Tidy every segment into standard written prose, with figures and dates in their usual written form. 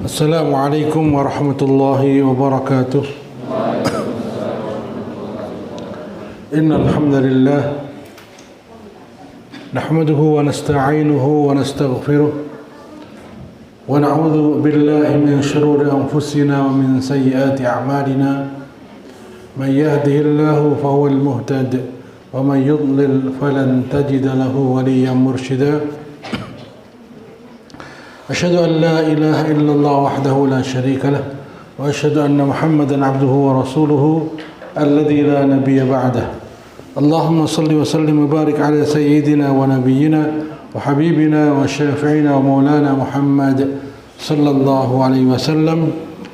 Assalamualaikum warahmatullahi wabarakatuh. Innal hamdalillah nahmaduhu wa nasta'inuhu wa nastaghfiruh wa na'udzu billahi min shururi anfusina wa min sayyiati a'malina. Man yahdihillahu fahuwal muhtadi wa man yudlil falan tajida lahu waliyyan mursyida. أشهد أن لا إله إلا الله وحده لا شريك له وأشهد أن محمدا عبده ورسوله الذي لا نبي بعده. اللهم صل وسلم وبارك على سيدنا ونبينا وحبيبنا وشافعنا ومولانا محمد صلى الله عليه وسلم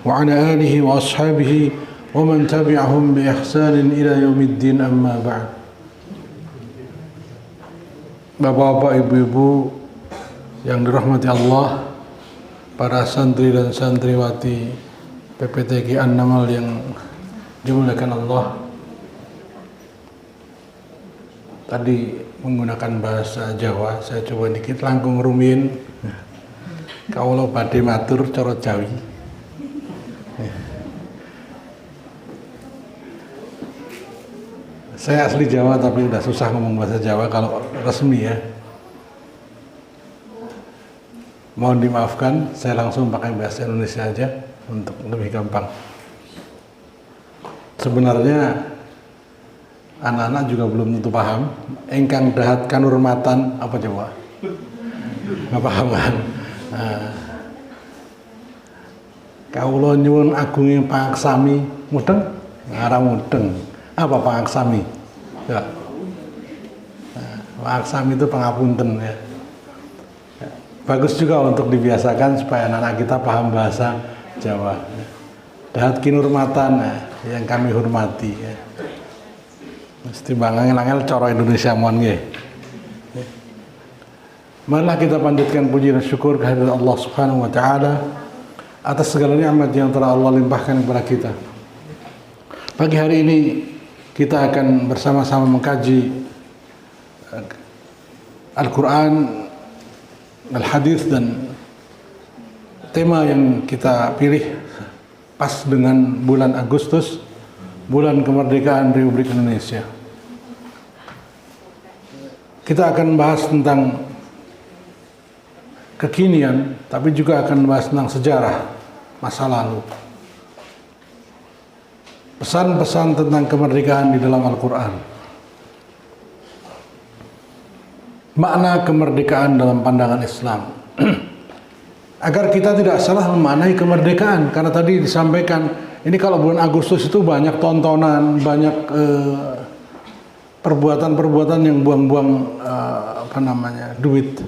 وعلى آله وأصحابه ومن تبعهم بإحسان إلى يوم الدين. أما بعد. Bapak-bapak, ibu-ibu yang dirahmati Allah, para santri dan santriwati PPTG An-Namal yang dimuliakan Allah. Tadi menggunakan bahasa Jawa, saya coba dikit langkung rumiyin. Kaulo badhe matur cara Jawi. Saya asli Jawa tapi udah susah ngomong bahasa Jawa kalau resmi ya. Mohon dimaafkan, saya langsung pakai bahasa Indonesia aja untuk lebih gampang. Sebenarnya anak-anak juga belum tentu paham. Engkang dahat kanurmatan apa coba? Nggak paham kan? Kaulo nyuwun agunge pangaksami mudeng, ngarang mudeng. Apa pangaksami? Ya. Pangaksami itu pangapunten ya. Bagus juga untuk dibiasakan supaya anak-anak kita paham bahasa Jawa. Dahat kinurmatan yang kami hormati. Mesti bangangel-angel cara Indonesia mohon nggih. Marilah kita panjatkan puji dan syukur kehadirat Allah Subhanahu wa taala atas segala nikmat yang telah Allah limpahkan kepada kita. Pagi hari ini kita akan bersama-sama mengkaji Al-Qur'an, Al-Hadis, dan tema yang kita pilih pas dengan bulan Agustus, bulan kemerdekaan Republik Indonesia. Kita akan bahas tentang kekinian, tapi juga akan bahas tentang sejarah masa lalu. Pesan-pesan tentang kemerdekaan di dalam Al-Quran. Makna kemerdekaan dalam pandangan Islam. Agar kita tidak salah memaknai kemerdekaan, karena tadi disampaikan ini kalau bulan Agustus itu banyak tontonan, banyak perbuatan-perbuatan yang buang-buang duit,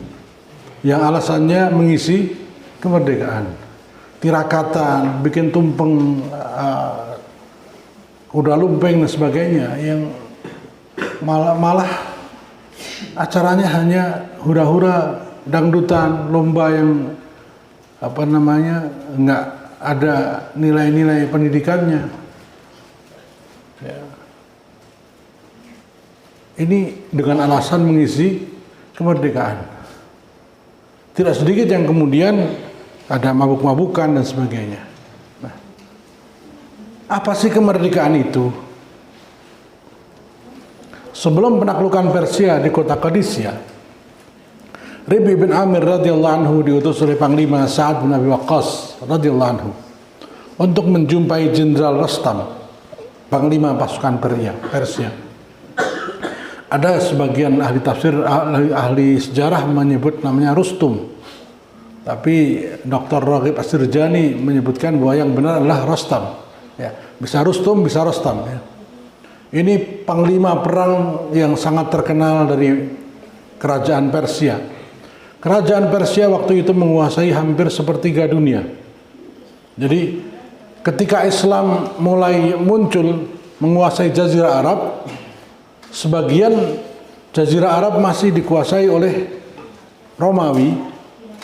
yang alasannya mengisi kemerdekaan, tirakatan, bikin tumpeng, kuda lumping dan sebagainya, yang malah acaranya hanya hura-hura, dangdutan, lomba yang nggak ada nilai-nilai pendidikannya. Ya. Ini dengan alasan mengisi kemerdekaan. Tidak sedikit yang kemudian ada mabuk-mabukan dan sebagainya. Nah, apa sih kemerdekaan itu? Sebelum penaklukan Persia di kota Qadisiyah, Rabi' bin Amir radhiyallahu anhu diutus oleh Panglima Sa'ad bin Abi Waqqas radhiyallahu anhu untuk menjumpai Jenderal Rustam, Panglima pasukan Persia. Ada sebagian ahli tafsir, ahli sejarah menyebut namanya Rustum, tapi Dr. Raghib As-Sirjani menyebutkan bahwa yang benar adalah Rustam. Ya, bisa Rustum, bisa Rustam. Ya. Ini panglima perang yang sangat terkenal dari kerajaan Persia. Kerajaan Persia waktu itu menguasai hampir sepertiga dunia. Jadi ketika Islam mulai muncul menguasai Jazirah Arab, sebagian Jazirah Arab masih dikuasai oleh Romawi,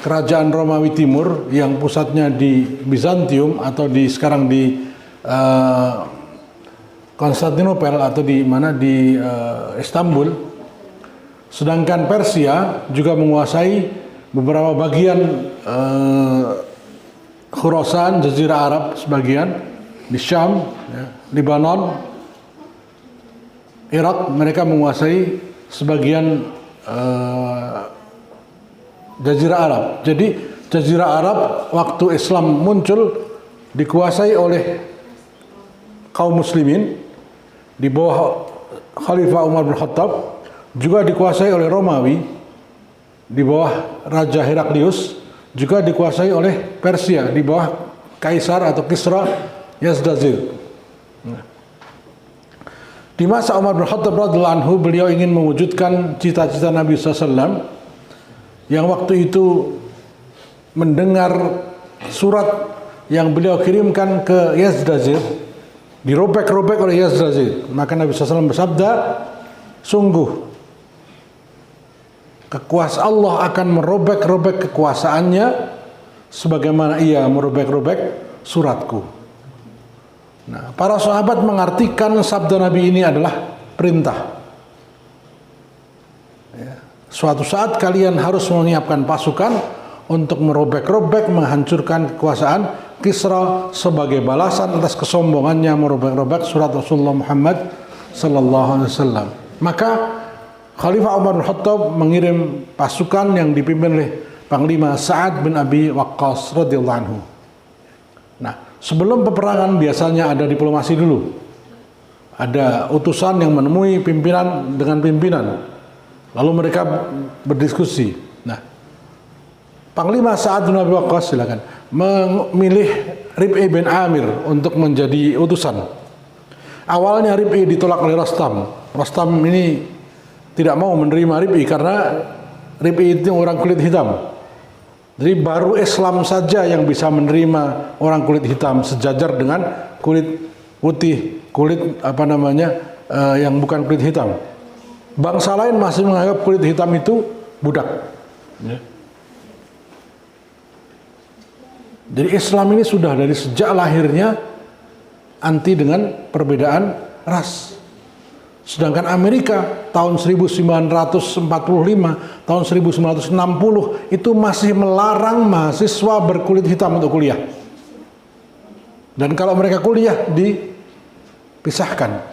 kerajaan Romawi Timur yang pusatnya di Bizantium atau sekarang di Konstantinopel atau di Istanbul. Sedangkan Persia juga menguasai beberapa bagian Khurasan, Jazirah Arab sebagian, di Syam, ya, Lebanon, Irak, mereka menguasai sebagian Jazirah Arab. Jadi Jazirah Arab waktu Islam muncul dikuasai oleh kaum muslimin di bawah Khalifah Umar bin Khattab, juga dikuasai oleh Romawi di bawah Raja Heraklius, juga dikuasai oleh Persia di bawah Kaisar atau Kisra Yazdazir. Di masa Umar bin Khattab radhiyallahu anhu, beliau ingin mewujudkan cita-cita Nabi SAW yang waktu itu mendengar surat yang beliau kirimkan ke Yazdazir, dirobek-robek oleh Yazdazir. Maka Nabi SAW bersabda, sungguh Allah akan merobek-robek kekuasaannya sebagaimana ia merobek-robek suratku. Nah, para sahabat mengartikan sabda Nabi ini adalah perintah. Ya, suatu saat kalian harus menyiapkan pasukan untuk merobek-robek, menghancurkan kekuasaan Kisra sebagai balasan atas kesombongannya merobek-robek surat Rasulullah Muhammad sallallahu alaihi wasallam. Maka Khalifah Umar bin Khattab mengirim pasukan yang dipimpin oleh Panglima Sa'ad bin Abi Waqqas radhiyallahu anhu. Nah, sebelum peperangan biasanya ada diplomasi dulu. Ada utusan yang menemui pimpinan dengan pimpinan. Lalu mereka berdiskusi. Nah, Panglima Sa'ad bin Abi Waqqas silakan memilih Rib'i bin Amir untuk menjadi utusan. Awalnya Rib'i ditolak oleh Rastam. Rastam ini tidak mau menerima Rib'i karena Rib'i itu orang kulit hitam. Jadi baru Islam saja yang bisa menerima orang kulit hitam sejajar dengan kulit putih, kulit yang bukan kulit hitam. Bangsa lain masih menganggap kulit hitam itu budak. Ya. Jadi Islam ini sudah dari sejak lahirnya anti dengan perbedaan ras. Sedangkan Amerika tahun 1945, tahun 1960 itu masih melarang mahasiswa berkulit hitam untuk kuliah. Dan kalau mereka kuliah dipisahkan.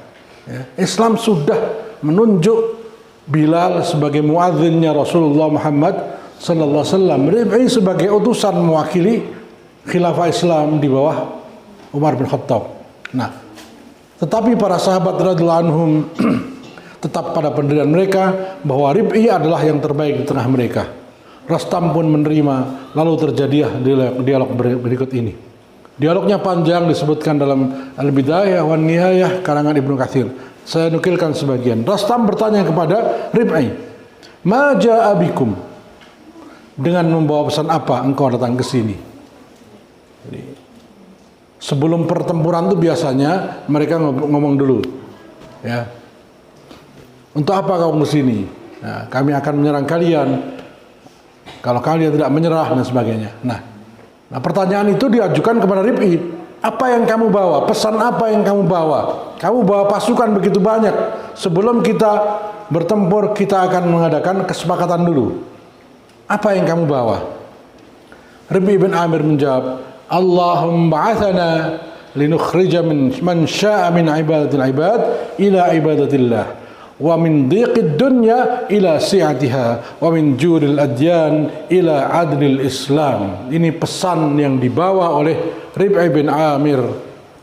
Ya. Islam sudah menunjuk Bilal sebagai muadzinnya Rasulullah Muhammad sallallahu alaihi wasallam, Rib'i sebagai utusan mewakili khilafah Islam di bawah Umar bin Khattab. Nah, tetapi para sahabat radhiyallahu anhum tetap pada pendirian mereka bahwa Rib'i adalah yang terbaik di tengah mereka. Rastam pun menerima, lalu terjadilah dialog berikut ini. Dialognya panjang, disebutkan dalam Al-Bidayah wan Nihayah karangan Ibnu Katsir. Saya nukilkan sebagian. Rastam bertanya kepada Rib'i, "Ma ja'a bikum?" Dengan membawa pesan apa engkau datang ke sini? Sebelum pertempuran itu biasanya mereka ngomong dulu, ya. Untuk apa kamu kesini? Nah, kami akan menyerang kalian kalau kalian tidak menyerah dan sebagainya. Nah, pertanyaan itu diajukan kepada Rib'i. Apa yang kamu bawa? Pesan apa yang kamu bawa? Kamu bawa pasukan begitu banyak. Sebelum kita bertempur, kita akan mengadakan kesepakatan dulu. Apa yang kamu bawa? Rib'i bin Amir menjawab, Allahumma ba'athana linukhrija man sya'a min ibadatil ibad ila ibadatillah wa min dhiqid dunya ila si'atiha wa min juril adyan ila adlil Islam. Ini pesan yang dibawa oleh Rib'i bin Amir,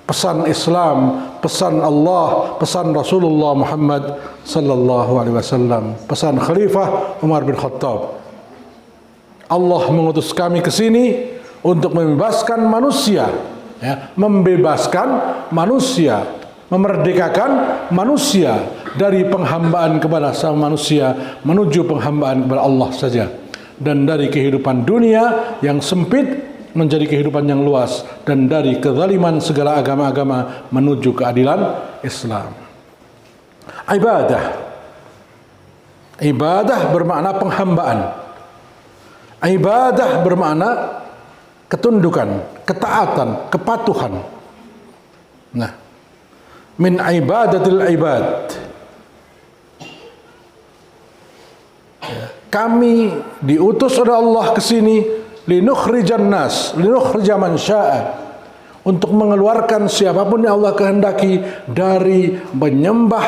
pesan Islam, pesan Allah, pesan Rasulullah Muhammad sallallahu alaihi wasallam, pesan Khalifah Umar bin Khattab. Allah mengutus kami ke sini untuk membebaskan manusia, ya, memerdekakan manusia dari penghambaan kepada sama manusia menuju penghambaan kepada Allah saja, dan dari kehidupan dunia yang sempit menjadi kehidupan yang luas, dan dari kezaliman segala agama-agama menuju keadilan Islam. Ibadah bermakna penghambaan. Ibadah bermakna ketundukan, ketaatan, kepatuhan. Nah, min ibadatil ibad. Ya, kami diutus oleh Allah ke sini linukhrijan nas, linukhrija man syaa, untuk mengeluarkan siapapun yang Allah kehendaki dari menyembah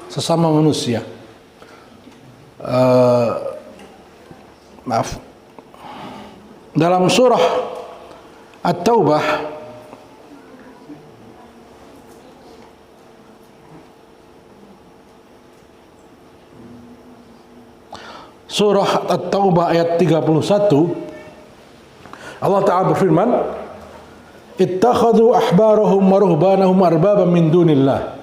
sesama manusia. Dalam surah At-Taubah ayat 31, Allah Ta'ala berfirman, ittakhadhu ahbarahum wa ruhbanahum arbaban min dunillah.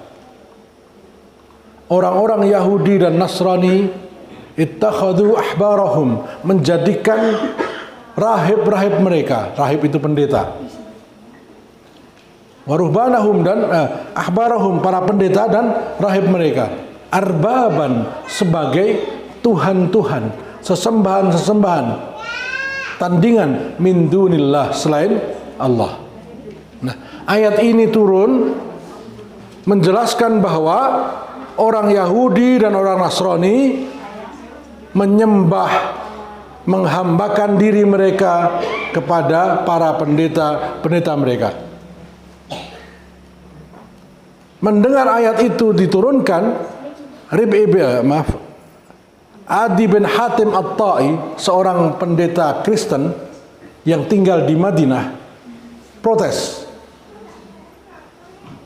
Orang-orang Yahudi dan Nasrani ittakhadhu ahbarahum, menjadikan rahib-rahib mereka, rahib itu pendeta, wa ruhbanahum, dan ahbarahum, para pendeta dan rahib mereka, arbaban, sebagai Tuhan-Tuhan, sesembahan-sesembahan, tandingan, min dunillah, selain Allah. Nah, ayat ini turun menjelaskan bahwa orang Yahudi dan orang Nasrani menyembah, menghambakan diri mereka kepada para pendeta mereka. Mendengar ayat itu diturunkan, Adi bin Hatim At-Ta'i, seorang pendeta Kristen yang tinggal di Madinah, protes.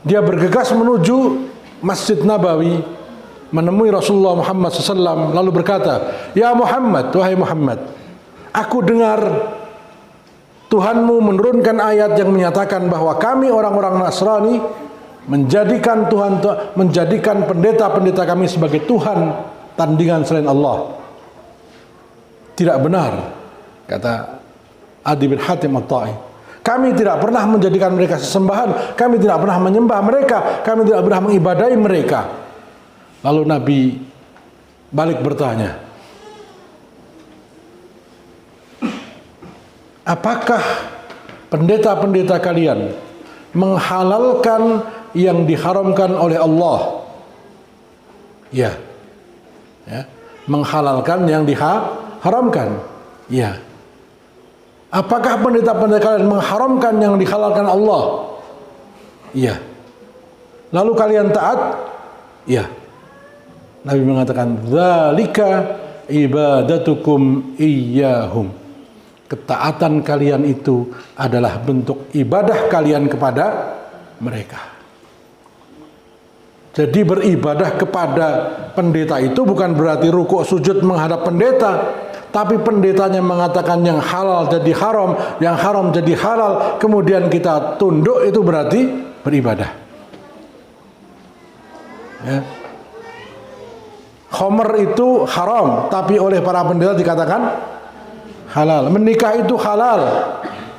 Dia bergegas menuju Masjid Nabawi, menemui Rasulullah Muhammad SAW, lalu berkata, "Ya Muhammad, wahai Muhammad, aku dengar Tuhanmu menurunkan ayat yang menyatakan bahwa kami orang-orang Nasrani menjadikan pendeta-pendeta kami sebagai Tuhan, tandingan selain Allah. Tidak benar," kata Adi bin Hatim At-Ta'i. "Kami tidak pernah menjadikan mereka sesembahan, kami tidak pernah menyembah mereka, kami tidak pernah mengibadahi mereka." Lalu Nabi balik bertanya, "Apakah pendeta-pendeta kalian menghalalkan yang diharamkan oleh Allah?" Ya. Menghalalkan yang diharamkan. Ya. "Apakah pendeta-pendeta kalian mengharamkan yang dihalalkan Allah?" Iya. "Lalu kalian taat?" Iya. Nabi mengatakan, "Dzalika ibadatukum iyyahum." Ketaatan kalian itu adalah bentuk ibadah kalian kepada mereka. Jadi beribadah kepada pendeta itu bukan berarti rukuk sujud menghadap pendeta, tapi pendetanya mengatakan yang halal jadi haram, yang haram jadi halal, kemudian kita tunduk, itu berarti beribadah. Ya. Khamr itu haram, tapi oleh para pendeta dikatakan halal. Menikah itu halal,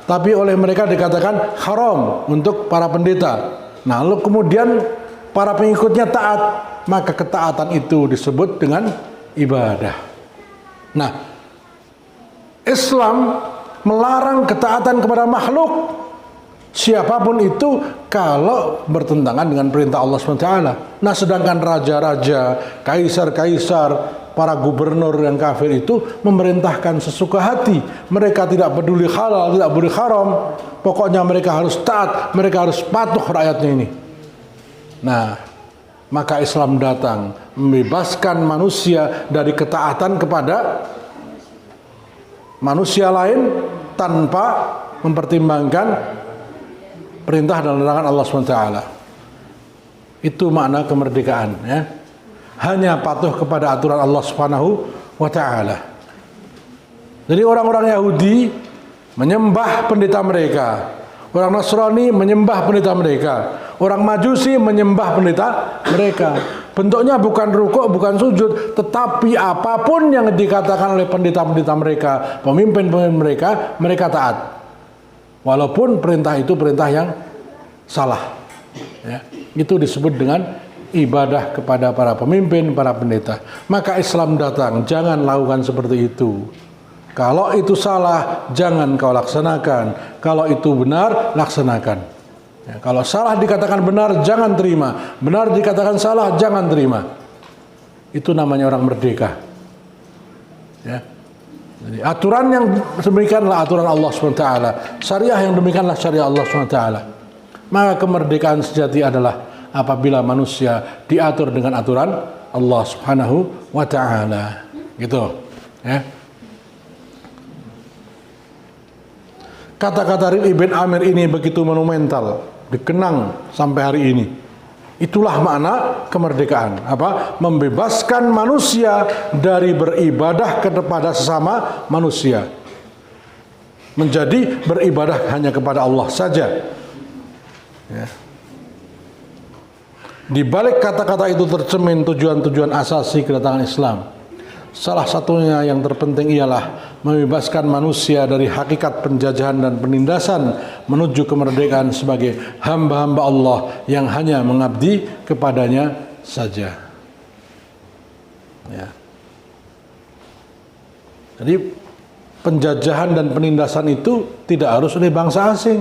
tapi oleh mereka dikatakan haram untuk para pendeta. Nah, lalu kemudian para pengikutnya taat, maka ketaatan itu disebut dengan ibadah. Nah, Islam melarang ketaatan kepada makhluk, siapapun itu, kalau bertentangan dengan perintah Allah SWT. Nah, sedangkan raja-raja, kaisar-kaisar, para gubernur yang kafir itu memerintahkan sesuka hati. Mereka tidak peduli halal, tidak peduli haram. Pokoknya mereka harus taat, mereka harus patuh rakyatnya ini. Nah, maka Islam datang membebaskan manusia dari ketaatan kepada manusia lain tanpa mempertimbangkan perintah dan larangan Allah SWT. Itu makna kemerdekaan, ya. Hanya patuh kepada aturan Allah SWT. Jadi orang-orang Yahudi menyembah pendeta mereka, orang Nasrani menyembah pendeta mereka, orang Majusi menyembah pendeta mereka. Bentuknya bukan rukuk, bukan sujud, tetapi apapun yang dikatakan oleh pendeta-pendeta mereka, pemimpin-pemimpin mereka, mereka taat. Walaupun perintah itu perintah yang salah. Ya, itu disebut dengan ibadah kepada para pemimpin, para pendeta. Maka Islam datang, jangan lakukan seperti itu. Kalau itu salah, jangan kau laksanakan. Kalau itu benar, laksanakan. Ya, kalau salah dikatakan benar, jangan terima. Benar dikatakan salah, jangan terima. Itu namanya orang merdeka. Ya. Jadi aturan yang demikianlah aturan Allah SWT. Syariah yang demikianlah syariah Allah SWT. Maka kemerdekaan sejati adalah apabila manusia diatur dengan aturan Allah Subhanahu wa taala. Gitu, ya. Kata-kata Rib'i bin Amir ini begitu monumental, dikenang sampai hari ini. Itulah makna kemerdekaan. Apa? Membebaskan manusia dari beribadah kepada sesama manusia. Menjadi beribadah hanya kepada Allah saja. Ya. Di balik kata-kata itu tercermin tujuan-tujuan asasi kedatangan Islam. Salah satunya yang terpenting ialah membebaskan manusia dari hakikat penjajahan dan penindasan menuju kemerdekaan sebagai hamba-hamba Allah yang hanya mengabdi kepadanya saja. Ya. Jadi penjajahan dan penindasan itu tidak harus oleh bangsa asing.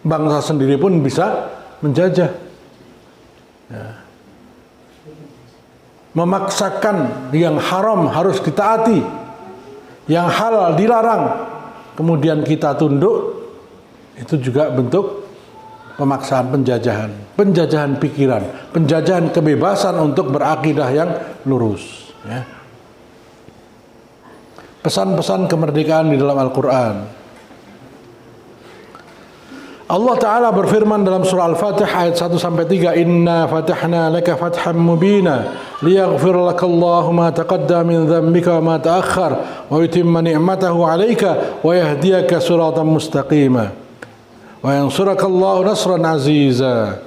Bangsa sendiri pun bisa menjajah. Ya. Memaksakan yang haram harus ditaati, yang halal dilarang, kemudian kita tunduk, itu juga bentuk pemaksaan penjajahan pikiran, penjajahan kebebasan untuk berakidah yang lurus. Ya. Pesan-pesan kemerdekaan di dalam Al-Quran. Allah Ta'ala berfirman dalam surah Al-Fatih ayat 1-3, Inna fatahna laka fatham mubina liyaghfir lakallahu ma taqaddama min dhanbika wa ma ta'akhkhar wa yutimma ni'matahu 'alaika wa yahdiyaka siratan mustaqima wa yansurakallahu nasran aziza.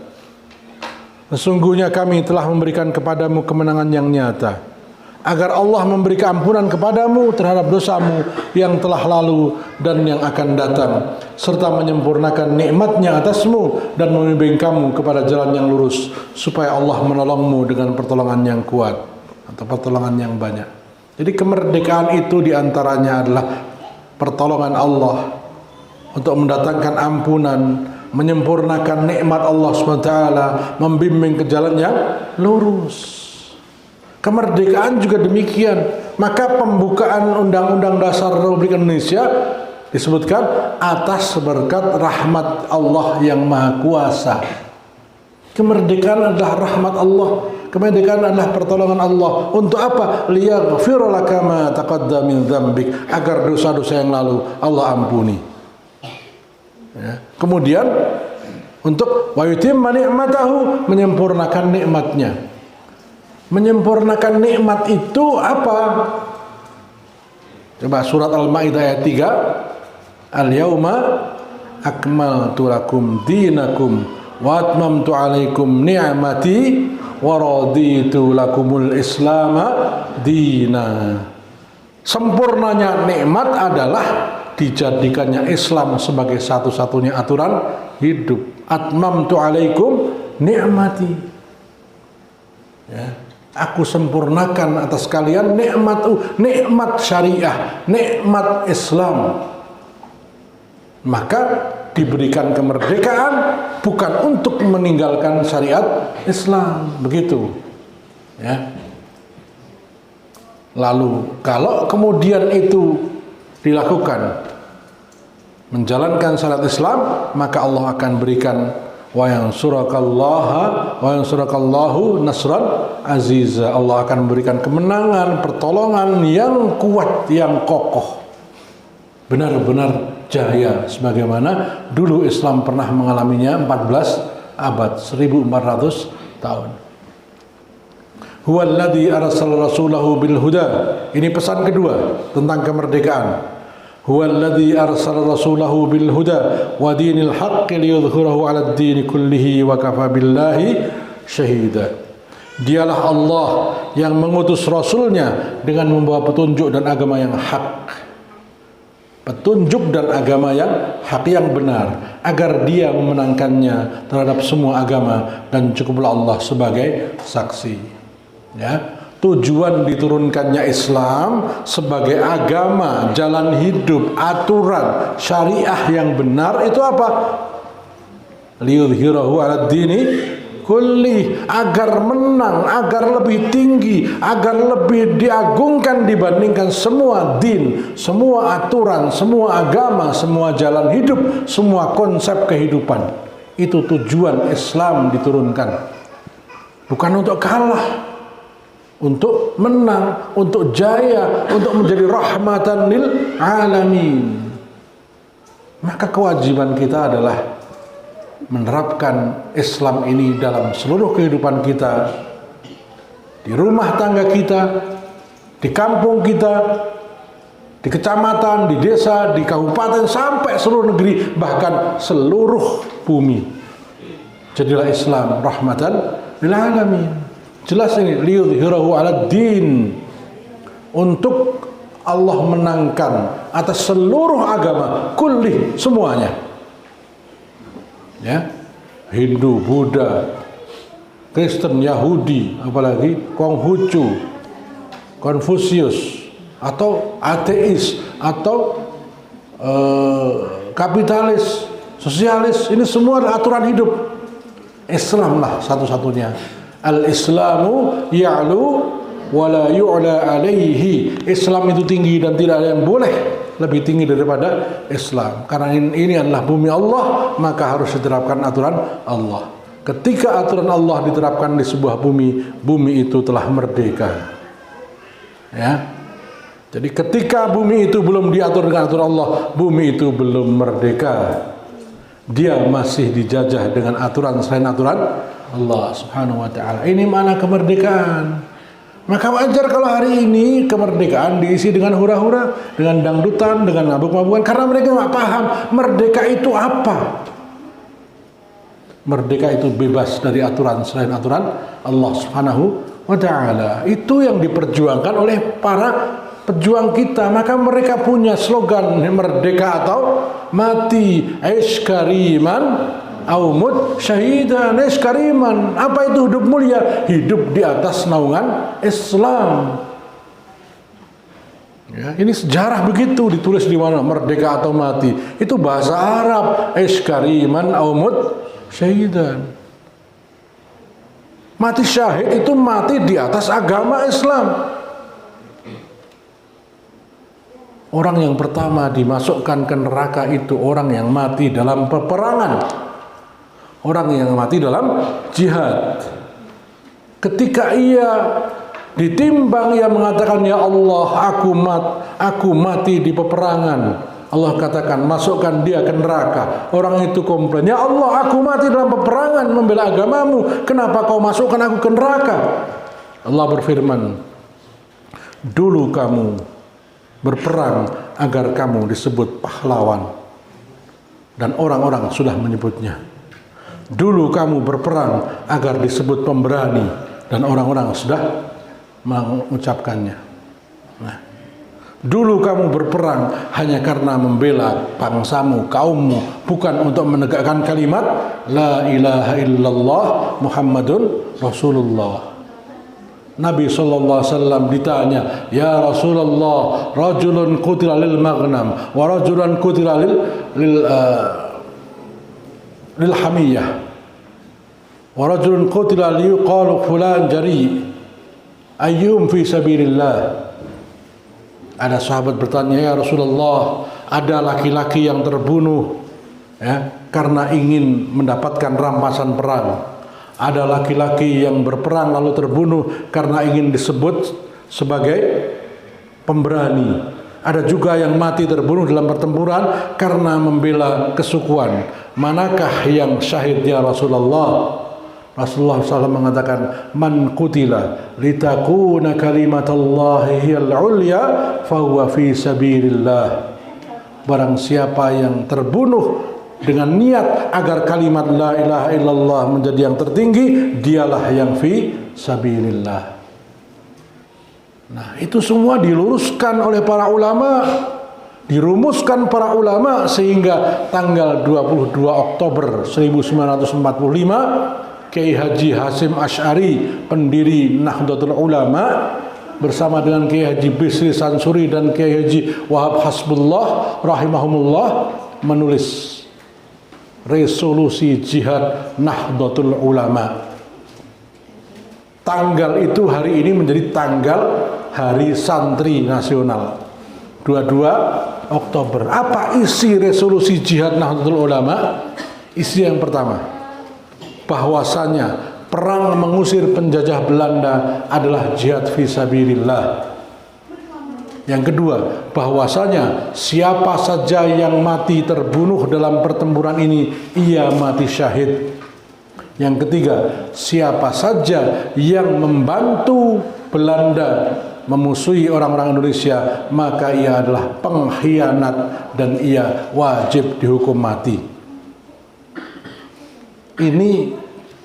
Sesungguhnya kami telah memberikan kepadamu kemenangan yang nyata agar Allah memberi keampunan kepadamu terhadap dosamu yang telah lalu dan yang akan datang, serta menyempurnakan nikmatnya atasmu dan membimbing kamu kepada jalan yang lurus, supaya Allah menolongmu dengan pertolongan yang kuat atau pertolongan yang banyak. Jadi kemerdekaan itu diantaranya adalah pertolongan Allah untuk mendatangkan ampunan, menyempurnakan nikmat Allah SWT, membimbing ke jalan yang lurus. Kemerdekaan juga demikian. Maka pembukaan Undang-Undang Dasar Republik Indonesia disebutkan atas berkat rahmat Allah yang Maha Kuasa. Kemerdekaan adalah rahmat Allah. Kemerdekaan adalah pertolongan Allah. Untuk apa? Liyaghfir laka ma taqaddama min dzambik, agar dosa-dosa yang lalu Allah ampuni. Ya. Kemudian untuk wa yutimma ni'matahu, menyempurnakan nikmatnya. Menyempurnakan nikmat itu apa? Coba surat Al-Maidah ayat 3. Al-yauma akmaltu lakum dinakum wa atmamtu alaikum ni'mati wa raditu lakumul islama dina. Sempurnanya nikmat adalah dijadikannya Islam sebagai satu-satunya aturan hidup. Atmamtu alaikum ni'mati. Ya. Aku sempurnakan atas kalian nikmat syariah, nikmat Islam. Maka diberikan kemerdekaan bukan untuk meninggalkan syariat Islam, begitu. Ya. Lalu kalau kemudian itu dilakukan menjalankan syariat Islam, maka Allah akan berikan wa yansurakallahu nasran aziza. Allah akan memberikan kemenangan, pertolongan yang kuat, yang kokoh, benar-benar jaya, sebagaimana dulu Islam pernah mengalaminya 14 abad, 1400 tahun. Huwallazi arsala rasulahu bil huda. Ini pesan kedua tentang kemerdekaan. Huwallazi arsala rasulahu bil huda wa dinil haqqi liyudhhirahu 'alad dini kullihi wa kafa billahi syahida. Dialah Allah yang mengutus rasulnya dengan membawa petunjuk dan agama yang hak. Petunjuk dan agama yang hak, yang benar, agar dia memenangkannya terhadap semua agama, dan cukuplah Allah sebagai saksi. Ya. Tujuan diturunkannya Islam sebagai agama, jalan hidup, aturan, syariah yang benar itu apa? Liyudhhirahu 'alad dini kulli, agar menang, agar lebih tinggi, agar lebih diagungkan dibandingkan semua din, semua aturan, semua agama, semua jalan hidup, semua konsep kehidupan. Itu tujuan Islam diturunkan. Bukan untuk kalah, untuk menang, untuk jaya, untuk menjadi rahmatan lil alamin. Maka kewajiban kita adalah menerapkan Islam ini dalam seluruh kehidupan kita, di rumah tangga kita, di kampung kita, di kecamatan, di desa, di kabupaten, sampai seluruh negeri, bahkan seluruh bumi. Jadilah Islam rahmatan lil alamin. Jelas ini, liyudhhirahu 'alad din, untuk Allah menangkan atas seluruh agama, kulli, semuanya. Ya, Hindu, Buddha, Kristen, Yahudi, apalagi Konghucu, Konfusius, atau ateis, atau kapitalis, sosialis, ini semua adalah aturan hidup. Islamlah satu-satunya. Al-Islamu ya'lu wa la yu'la alaihi. Islam itu tinggi dan tidak ada yang boleh lebih tinggi daripada Islam. Karena ini adalah bumi Allah, maka harus diterapkan aturan Allah. Ketika aturan Allah diterapkan di sebuah bumi, bumi itu telah merdeka. Ya. Jadi ketika bumi itu belum diatur dengan aturan Allah, bumi itu belum merdeka. Dia masih dijajah dengan aturan selain aturan Allah Subhanahu wa ta'ala. Ini mana kemerdekaan. Maka wajar kalau hari ini kemerdekaan diisi dengan hura-hura, dengan dangdutan, dengan mabuk-mabukan, karena mereka nggak paham merdeka itu apa. Merdeka itu bebas dari aturan selain aturan Allah Subhanahu wa ta'ala. Itu yang diperjuangkan oleh para pejuang kita. Maka mereka punya slogan merdeka atau mati, aish kariman au mut syahidan. Aish kariman, apa itu hidup mulia? Hidup di atas naungan Islam. Ya, ini sejarah begitu ditulis di mana, merdeka atau mati. Itu bahasa Arab, aish kariman au mut syahidan. Mati syahid itu mati di atas agama Islam. Orang yang pertama dimasukkan ke neraka itu orang yang mati dalam peperangan, orang yang mati dalam jihad. Ketika ia ditimbang, ia mengatakan, ya Allah, aku mati di peperangan. Allah katakan, masukkan dia ke neraka. Orang itu komplain, ya Allah, aku mati dalam peperangan membela agamamu, kenapa kau masukkan aku ke neraka? Allah berfirman, dulu kamu berperang agar kamu disebut pahlawan, dan orang-orang sudah menyebutnya. Dulu kamu berperang agar disebut pemberani, dan orang-orang sudah mengucapkannya. Nah, dulu kamu berperang hanya karena membela bangsamu, kaummu, bukan untuk menegakkan kalimat la ilaha illallah Muhammadun Rasulullah. Nabi SAW ditanya, ya Rasulullah, rajulun qutila lil maghnam wa rajulun qutila lil hamiyah wa rajulun qutila liqalu fulan jari, ayyum fi sabilillah. Ada sahabat bertanya, ya Rasulullah, ada laki-laki yang terbunuh ya, karena ingin mendapatkan rampasan perang. Ada laki-laki yang berperang lalu terbunuh karena ingin disebut sebagai pemberani. Ada juga yang mati terbunuh dalam pertempuran karena membela kesukuan. Manakah yang syahid ya Rasulullah? Rasulullah SAW mengatakan, man qutila litakuna kalimatullahi hiyal ulya fahuwa fi sabilillah. Barang siapa yang terbunuh dengan niat agar kalimat la ilaha illallah menjadi yang tertinggi, dialah yang fi sabilillah. Nah, itu semua diluruskan oleh para ulama, dirumuskan para ulama, sehingga tanggal 22 Oktober 1945 Kiai Haji Hasyim Asy'ari, pendiri Nahdlatul Ulama, bersama dengan Kiai Haji Bisri Sansuri dan Kiai Haji Wahab Hasbullah rahimahumullah menulis resolusi jihad Nahdlatul Ulama. tanggal itu hari ini menjadi tanggal Hari Santri Nasional 22 Oktober. Apa isi resolusi Jihad Nahdlatul Ulama? Isi yang pertama, bahwasanya perang mengusir penjajah Belanda adalah jihad fisabilillah. Yang kedua, bahwasanya siapa saja yang mati terbunuh dalam pertempuran ini, ia mati syahid. Yang ketiga, siapa saja yang membantu Belanda memusuhi orang-orang Indonesia, maka ia adalah pengkhianat dan ia wajib dihukum mati. Ini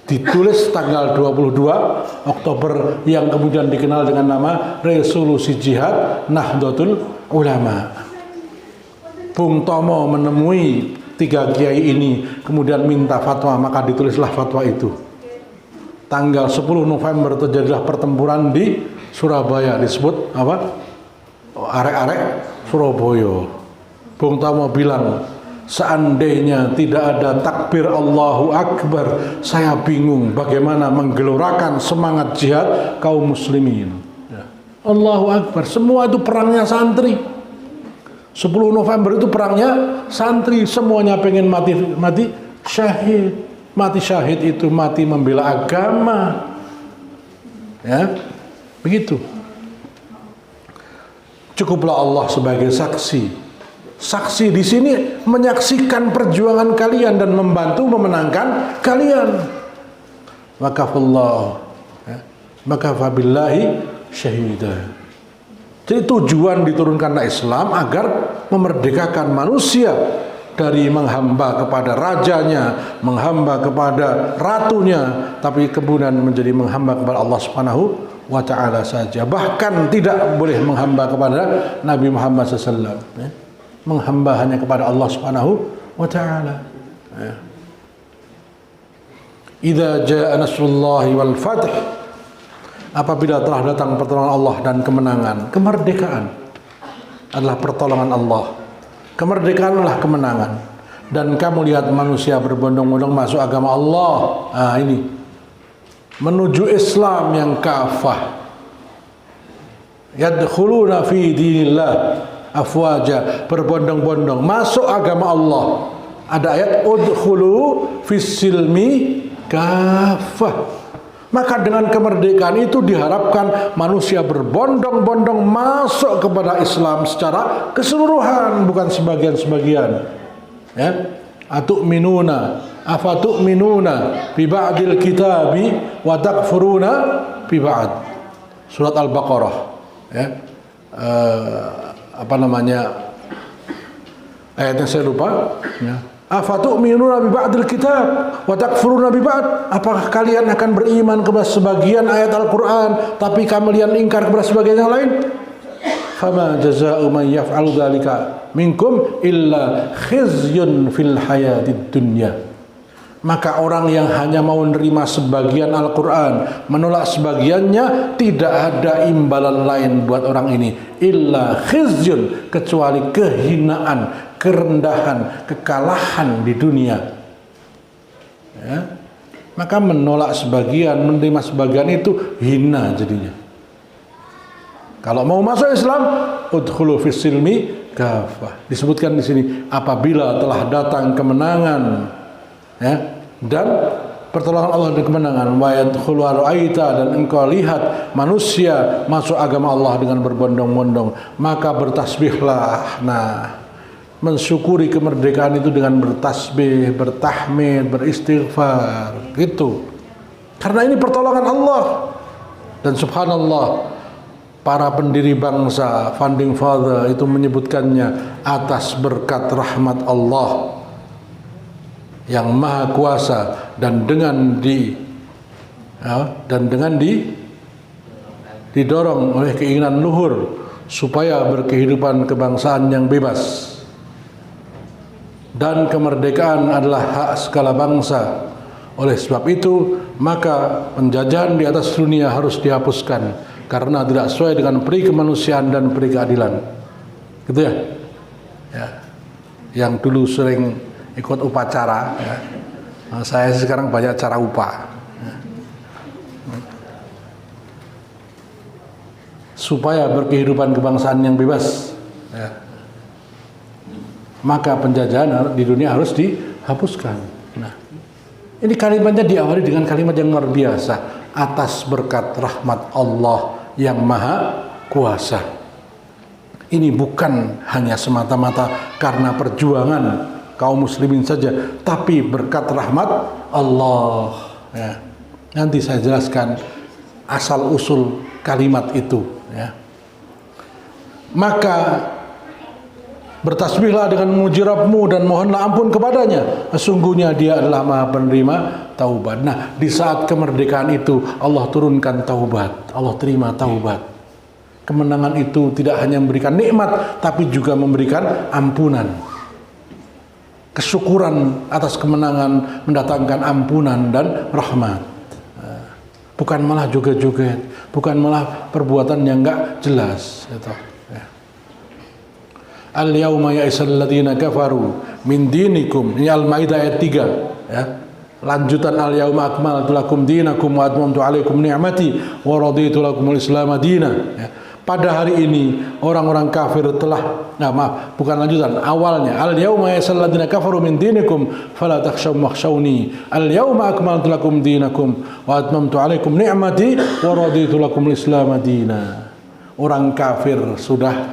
ditulis tanggal 22 Oktober yang kemudian dikenal dengan nama Resolusi Jihad Nahdlatul Ulama. Bung Tomo menemui 3 kiai ini, kemudian minta fatwa, maka ditulislah fatwa itu. Tanggal 10 November terjadilah pertempuran di Surabaya, disebut apa? Arek-arek Surabaya. Bung Tomo bilang, seandainya tidak ada takbir Allahu Akbar, saya bingung bagaimana menggelorakan semangat jihad kaum muslimin. Allahu Akbar, semua itu perangnya santri. 10 November itu perangnya santri, semuanya pengen mati syahid. Mati syahid itu mati membela agama. Ya, begitu. Cukuplah Allah sebagai saksi. Saksi di sini menyaksikan perjuangan kalian dan membantu memenangkan kalian. Wakafullah, ya, makafabillahi syahida. Jadi tujuan diturunkanlah Islam agar memerdekakan manusia dari menghamba kepada rajanya, menghamba kepada ratunya, tapi kemudian menjadi menghamba kepada Allah Subhanahu wa ta'ala saja. Bahkan tidak boleh menghamba kepada Nabi Muhammad SAW, ya. Menghamba hanya kepada Allah Subhanahu wa ta'ala. Ya. Idza jaa nasrullahi wal fath, apabila telah datang pertolongan Allah dan kemenangan. Kemerdekaan adalah pertolongan Allah. Kemerdekaan adalah kemenangan. Dan kamu lihat manusia berbondong-bondong masuk agama Allah. Nah, ini menuju Islam yang kafah. Yadkhuluna fi dinillah afwaja, berbondong-bondong masuk agama Allah. Ada ayat udkhulu fis silmi kafah. Maka dengan kemerdekaan itu diharapkan manusia berbondong-bondong masuk kepada Islam secara keseluruhan, bukan sebagian-sebagian. Ya, afatu'minuna bi ba'dil kitabi wa takfuruna bi ba'd. Surat Al-Baqarah. Ya. Ayatnya saya lupa. Ya. Afatu'minuna bi ba'dil kitab wa takfuruna bi ba'd. Apakah kalian akan beriman kepada sebagian ayat Al-Qur'an tapi kalian ingkar kepada sebagian yang lain? Fama jazaa'u man yaf'alu dzalika minkum illa khizyun fil hayatid dunya. Maka orang yang hanya mau menerima sebagian Al-Qur'an, menolak sebagiannya, tidak ada imbalan lain buat orang ini illa khizyun, kecuali kehinaan, kerendahan, kekalahan di dunia. Ya. Maka menolak sebagian, menerima sebagian itu hina jadinya. Kalau mau masuk Islam, udkhulu fis silmi kafah. Disebutkan di sini apabila telah datang kemenangan, ya, dan pertolongan Allah dan kemenangan, wa yadkhulu ra'aita, dan engkau lihat manusia masuk agama Allah dengan berbondong-bondong, maka bertasbihlah. Nah, mensyukuri kemerdekaan itu dengan bertasbih, bertahmid, beristighfar, gitu. Karena ini pertolongan Allah. Dan subhanallah, para pendiri bangsa, founding father itu menyebutkannya atas berkat rahmat Allah yang maha kuasa, dan dengan didorong oleh keinginan luhur supaya berkehidupan kebangsaan yang bebas. Dan kemerdekaan adalah hak segala bangsa. Oleh sebab itu, maka penjajahan di atas dunia harus dihapuskan karena tidak sesuai dengan peri kemanusiaan dan peri keadilan. Gitu ya? Ya. Yang dulu sering ikut upacara, ya. Nah, saya sekarang banyak cara upah. supaya berkehidupan kebangsaan yang bebas. Ya. Maka penjajahan di dunia harus dihapuskan. Nah, ini kalimatnya diawali dengan kalimat yang luar biasa, atas berkat rahmat Allah yang Maha Kuasa. Ini bukan hanya semata-mata karena perjuangan kaum muslimin saja, tapi berkat rahmat Allah. Ya. Nanti saya jelaskan asal usul kalimat itu. Ya. Maka bertasbihlah dengan memuji Rabbmu dan mohonlah ampun kepadanya. Sesungguhnya Dia adalah Maha penerima taubat. Nah, di saat kemerdekaan itu Allah turunkan taubat. Allah terima taubat. Kemenangan itu tidak hanya memberikan nikmat, tapi juga memberikan ampunan. Kesyukuran atas kemenangan mendatangkan ampunan dan rahmat. Bukan malah joget-joget, bukan malah perbuatan yang enggak jelas. Gitu. Al-yawma ya'isal ladzina kafaru min dinikum. Ini Al-Maidah ayat 3 ya. Lanjutan al-yawma akmaltu lakum dinakum wa atmamtu alaikum ni'mati wa raditu lakumul Islam madina. Ya. Pada hari ini orang-orang kafir telah, bukan lanjutan, awalnya al-yawma ya'isal ladzina kafaru min dinikum fala takhshawhum wakhshawni al-yawma akmaltu lakum dinakum wa atmamtu alaikum ni'mati wa raditu lakumul Islam madina. Orang kafir sudah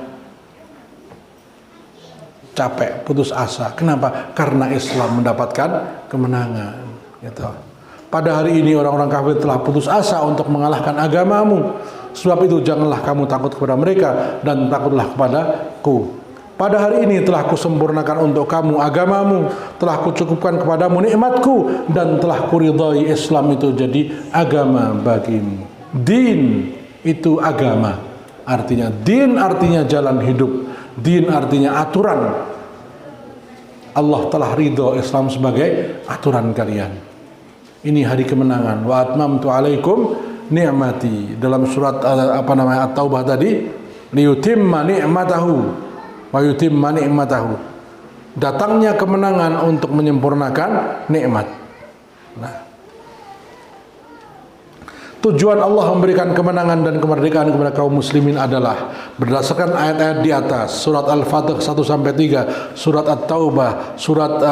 capek, putus asa. Kenapa? Karena Islam mendapatkan kemenangan. Gitu. Pada hari ini orang-orang kafir telah putus asa untuk mengalahkan agamamu. Sebab itu janganlah kamu takut kepada mereka dan takutlah kepadaku. Pada hari ini telah kusempurnakan untuk kamu agamamu, telah kucukupkan kepadamu nikmatku, dan telah kuridai Islam itu jadi agama bagimu. Din itu agama. Artinya din artinya jalan hidup. Din artinya aturan. Allah telah ridho Islam sebagai aturan kalian. Ini hari kemenangan. Wa atmamtu alaikum ni'mati. Dalam surat At-Taubah tadi, liyutimma ni'matahu wa yutimma ni'matahu. Datangnya kemenangan untuk menyempurnakan nikmat. Nah, tujuan Allah memberikan kemenangan dan kemerdekaan kepada kaum muslimin adalah berdasarkan ayat-ayat di atas, surat Al-Fatih 1-3, surat At-Taubah, surat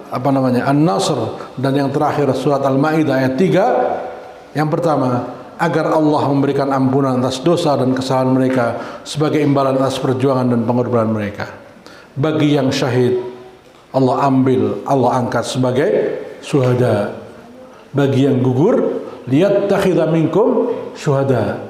An-Nasr, dan yang terakhir surat Al-Maidah ayat 3. Yang pertama, agar Allah memberikan ampunan atas dosa dan kesalahan mereka sebagai imbalan atas perjuangan dan pengorbanan mereka. Bagi yang syahid, Allah ambil, Allah angkat sebagai syuhada. Bagi yang gugur, liyattakhidha minkum syuhada.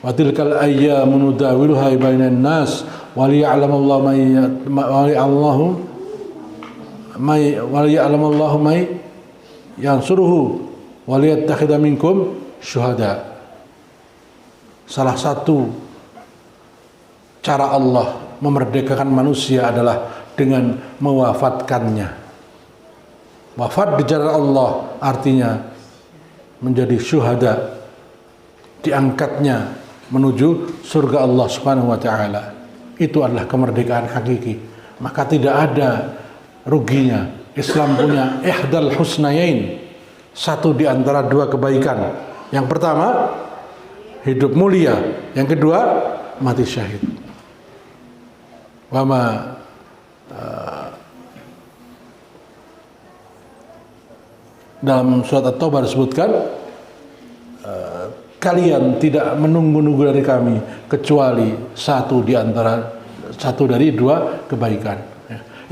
Wa tilkal ayyamu nudawiluha bainan nas wa liya'lamallahu may yansuruhu wa liyattakhidha minkum syuhada. Salah satu cara Allah memerdekakan manusia adalah dengan mewafatkannya. Wafat di jalan Allah artinya menjadi syuhada, diangkatnya menuju surga Allah Subhanahu wa taala. Itu adalah kemerdekaan hakiki. Maka tidak ada ruginya. Islam punya ihdal husnayain, satu di antara dua kebaikan. Yang pertama, hidup mulia. Yang kedua, mati syahid. Wama dalam surat At-Taubah disebutkan, kalian tidak menunggu-nunggu dari kami kecuali satu dari dua kebaikan.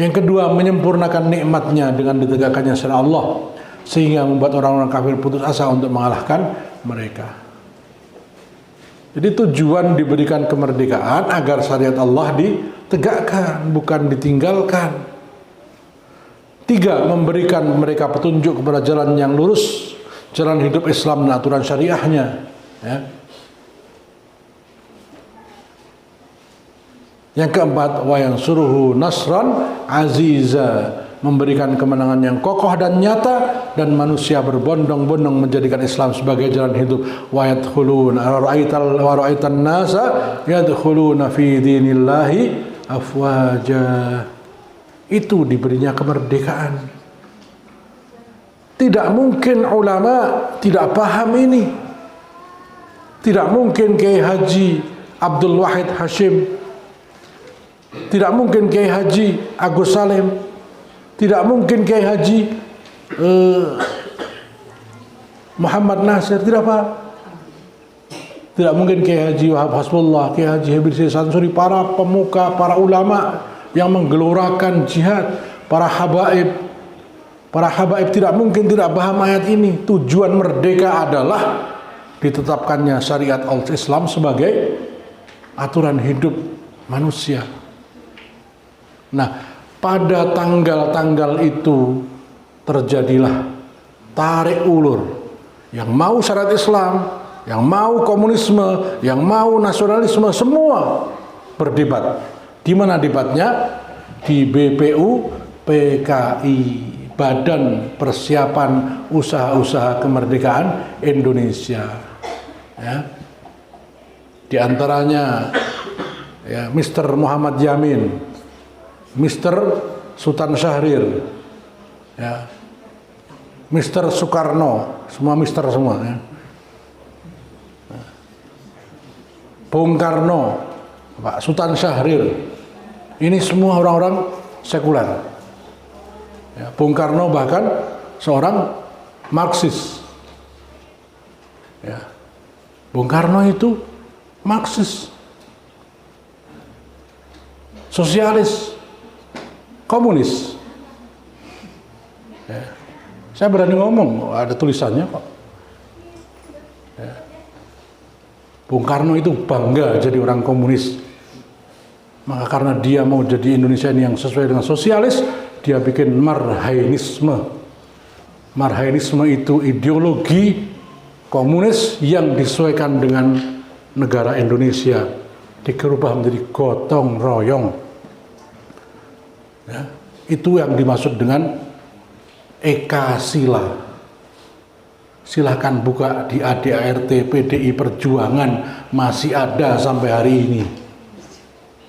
Yang kedua, menyempurnakan nikmatnya dengan ditegakkannya syariat Allah, sehingga membuat orang-orang kafir putus asa untuk mengalahkan mereka. Jadi tujuan diberikan kemerdekaan agar syariat Allah ditegakkan, bukan ditinggalkan. 3, memberikan mereka petunjuk kepada jalan yang lurus, jalan hidup Islam dan aturan syariahnya. Ya. Yang keempat, wa yansuruhu nasran aziza, memberikan kemenangan yang kokoh dan nyata, dan manusia berbondong-bondong menjadikan Islam sebagai jalan hidup. Wa yadkhuluna ra'aitan nasa yadkhuluna fi dinillahi afwaja. Itu diberinya kemerdekaan. Tidak mungkin ulama tidak paham ini. tidak mungkin Kiai Haji Abdul Wahid Hashim, tidak mungkin Kiai Haji Agus Salim, tidak mungkin Kiai Haji Muhammad Nasir, tidak apa. Tidak mungkin Kiai Haji Wahab Hasbullah, Kiai Haji Habib Syekh Sansuri, para pemuka, para ulama yang menggelorakan jihad, para habaib tidak mungkin tidak paham ayat ini. Tujuan merdeka adalah ditetapkannya syariat Islam sebagai aturan hidup manusia. Nah, pada tanggal-tanggal itu terjadilah tarik ulur. Yang mau syariat Islam, yang mau komunisme, yang mau nasionalisme, semua berdebat. Di mana debatnya? Di BPU PKI, Badan Persiapan Usaha-Usaha Kemerdekaan Indonesia. Ya. Di antaranya ya, Mr. Muhammad Yamin, Mr. Sultan Syahrir, ya, Mr. Soekarno, semua Mr. semua. Ya. Bung Karno, Pak Sultan Syahrir, ini semua orang-orang sekuler. Ya, Bung Karno bahkan seorang Marxis. Ya. Bung Karno itu Marxis, sosialis, komunis. Ya. Saya berani ngomong, ada tulisannya kok. Ya. Bung Karno itu bangga jadi orang komunis. Maka karena dia mau jadi Indonesia ini yang sesuai dengan sosialis, dia bikin marhainisme. Marhainisme itu ideologi komunis yang disesuaikan dengan negara Indonesia, dikerubah menjadi gotong royong. Ya, itu yang dimaksud dengan Eka Sila. Silahkan buka di ADART PDI Perjuangan, masih ada sampai hari ini.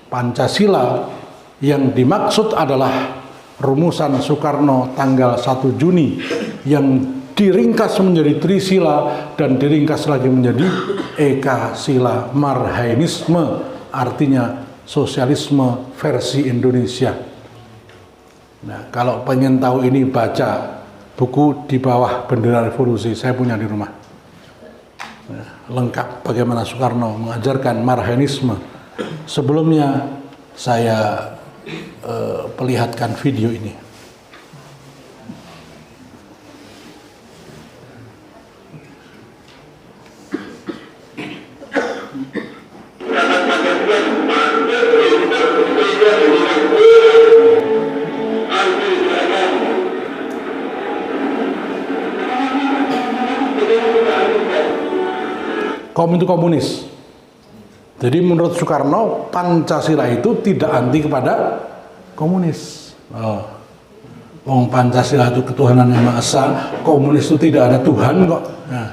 Pancasila yang dimaksud adalah rumusan Soekarno tanggal 1 Juni yang diringkas menjadi Trisila dan diringkas lagi menjadi Eka Sila, marhainisme, artinya sosialisme versi Indonesia. Nah, kalau pengen tahu ini baca buku Di Bawah Bendera Revolusi, saya punya di rumah. Nah, lengkap bagaimana Soekarno mengajarkan marhainisme. Sebelumnya saya perlihatkan video ini. Kaum itu komunis. Jadi menurut Soekarno, Pancasila itu tidak anti kepada komunis. Wong Pancasila itu ketuhanan yang Maha Esa, komunis itu tidak ada Tuhan kok. Nah,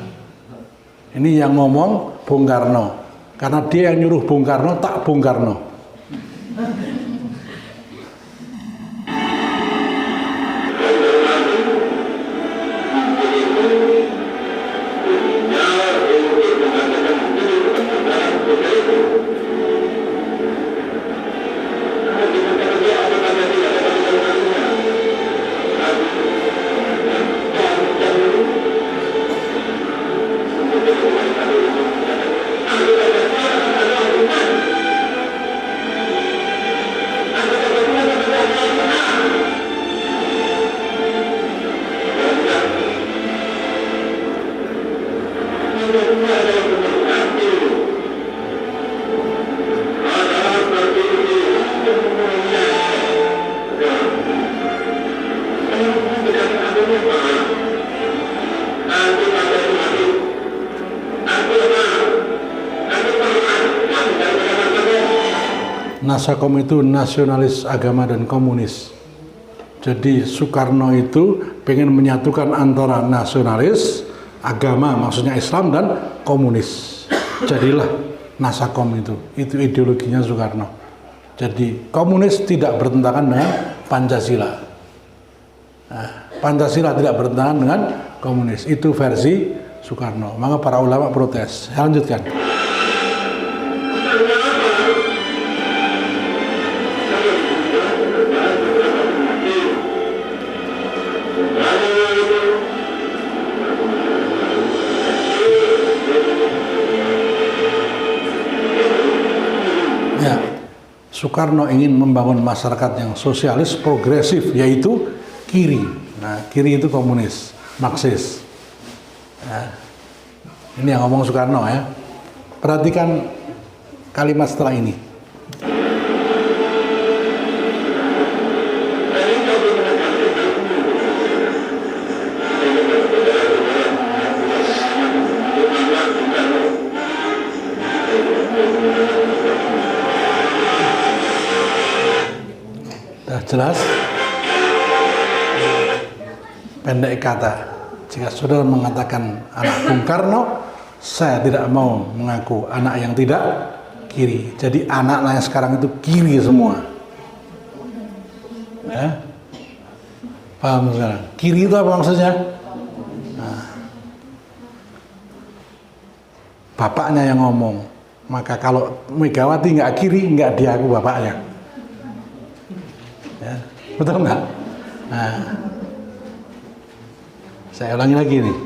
ini yang ngomong Bung Karno. Karena dia yang nyuruh Bung Karno, tak Bung Karno. Nasakom itu nasionalis agama dan komunis. Jadi Soekarno itu pengen menyatukan antara nasionalis agama, maksudnya Islam, dan komunis. Jadilah Nasakom itu ideologinya Soekarno. Jadi komunis tidak bertentangan dengan Pancasila. Nah, Pancasila tidak bertentangan dengan komunis. Itu versi Soekarno. Maka para ulama protes. Saya lanjutkan. Ya, Soekarno ingin membangun masyarakat yang sosialis, progresif, yaitu kiri. Nah, kiri itu komunis, Marxis. Ya. Ini yang ngomong Soekarno ya. Perhatikan kalimat setelah ini. Jelas? Pendek kata, jika saudara mengatakan anak Bung Karno, saya tidak mau mengaku anak yang tidak kiri. Jadi anak yang sekarang itu kiri semua. Ya? Paham sekarang? Kiri itu apa maksudnya? Nah, bapaknya yang ngomong. Maka kalau Megawati nggak kiri, nggak diaku bapaknya. Ya, betul nggak? Nah, saya ulangi lagi nih.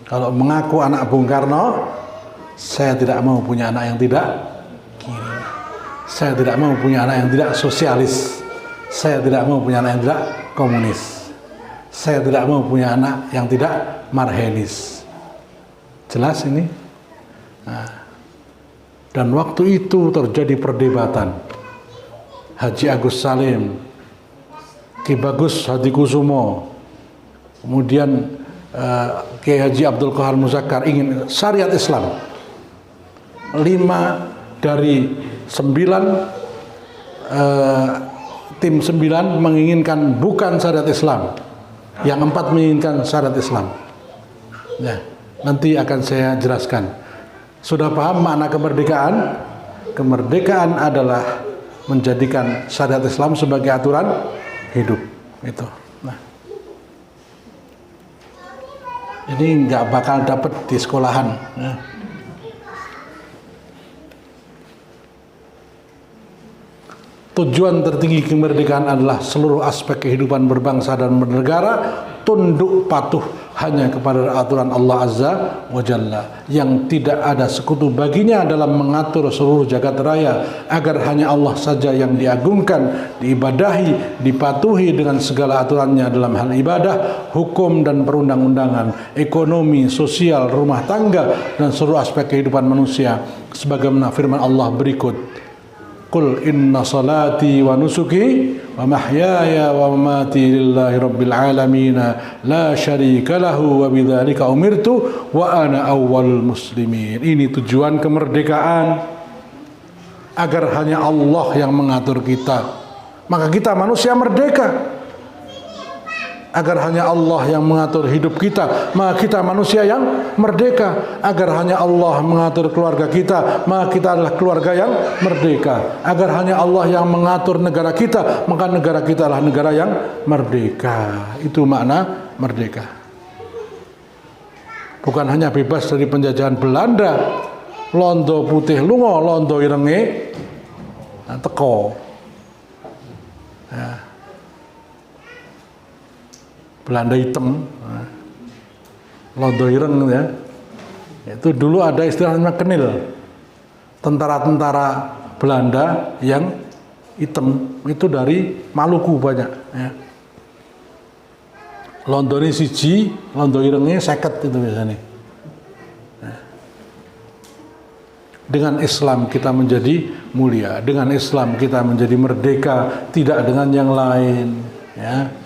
Kalau mengaku anak Bung Karno, saya tidak mau punya anak yang tidak kiri. Saya tidak mau punya anak yang tidak sosialis. Saya tidak mau punya anak yang tidak komunis. Saya tidak mau punya anak yang tidak marhenis. Jelas ini? Nah, dan waktu itu terjadi perdebatan. Haji Agus Salim, Ki Bagus Hadikusumo, kemudian Kiai Haji Abdul Qahar Muzakkar ingin syariat Islam. 5 dari 9 tim 9 menginginkan bukan syariat Islam, yang 4 menginginkan syariat Islam. Ya, nanti akan saya jelaskan. Sudah paham makna kemerdekaan? Kemerdekaan adalah menjadikan syariat Islam sebagai aturan hidup. Itu. Nah, ini nggak bakal dapet di sekolahan. Ya. Tujuan tertinggi kemerdekaan adalah seluruh aspek kehidupan berbangsa dan bernegara tunduk patuh hanya kepada aturan Allah Azza wa Jalla, yang tidak ada sekutu baginya dalam mengatur seluruh jagat raya, agar hanya Allah saja yang diagungkan, diibadahi, dipatuhi dengan segala aturannya dalam hal ibadah, hukum dan perundang-undangan, ekonomi, sosial, rumah tangga, dan seluruh aspek kehidupan manusia, sebagaimana firman Allah berikut. Qul inna salati wa nusuki wa mahyaya wa mamati lillahi rabbil alamin la syarika lahu wa bidzalika umirtu wa ana awwalul muslimin. Ini tujuan kemerdekaan, agar hanya Allah yang mengatur kita. Maka kita manusia merdeka. Agar hanya Allah yang mengatur hidup kita, maka kita manusia yang merdeka. Agar hanya Allah mengatur keluarga kita, maka kita adalah keluarga yang merdeka. Agar hanya Allah yang mengatur negara kita, maka negara kita adalah negara yang merdeka. Itu makna merdeka. Bukan hanya bebas dari penjajahan Belanda, londo putih lunga, londo irenge teko. Ya. Belanda hitam, londo ireng ya. Itu dulu ada istilahnya kenil. Tentara-tentara Belanda yang hitam itu dari Maluku banyak ya. Londo ini siji, londo irengnya 50 itu biasanya. Dengan Islam kita menjadi mulia, dengan Islam kita menjadi merdeka, tidak dengan yang lain ya.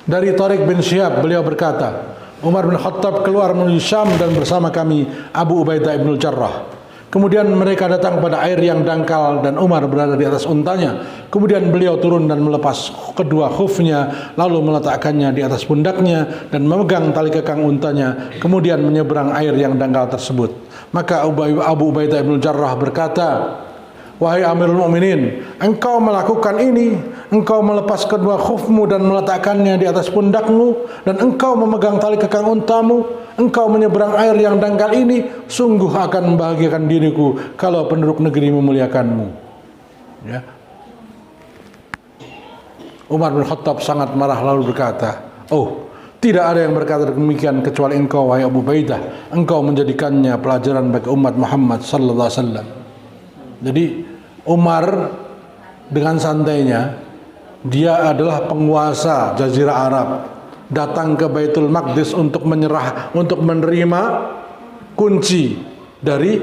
Dari Tariq bin Syihab, beliau berkata, Umar bin Khattab keluar menuju Syam dan bersama kami Abu Ubaidah ibn Jarrah. Kemudian mereka datang pada air yang dangkal dan Umar berada di atas untanya. Kemudian beliau turun dan melepas kedua khufnya, lalu meletakkannya di atas pundaknya dan memegang tali kekang untanya. Kemudian menyeberang air yang dangkal tersebut. Maka Abu Ubaidah bin Jarrah berkata, "Wahai Amirul Mukminin, engkau melakukan ini, engkau melepas kedua khufmu dan meletakkannya di atas pundakmu, dan engkau memegang tali kekang untamu, engkau menyeberang air yang dangkal ini, sungguh akan membahagiakan diriku kalau penduduk negeri memuliakanmu." Ya. Umar bin Khattab sangat marah lalu berkata, "Oh, tidak ada yang berkata demikian kecuali engkau, wahai Abu Ubaidah. Engkau menjadikannya pelajaran bagi umat Muhammad sallallahu alaihi wasallam." Jadi Umar dengan santainya, dia adalah penguasa Jazirah Arab, datang ke Baitul Maqdis untuk menerima kunci dari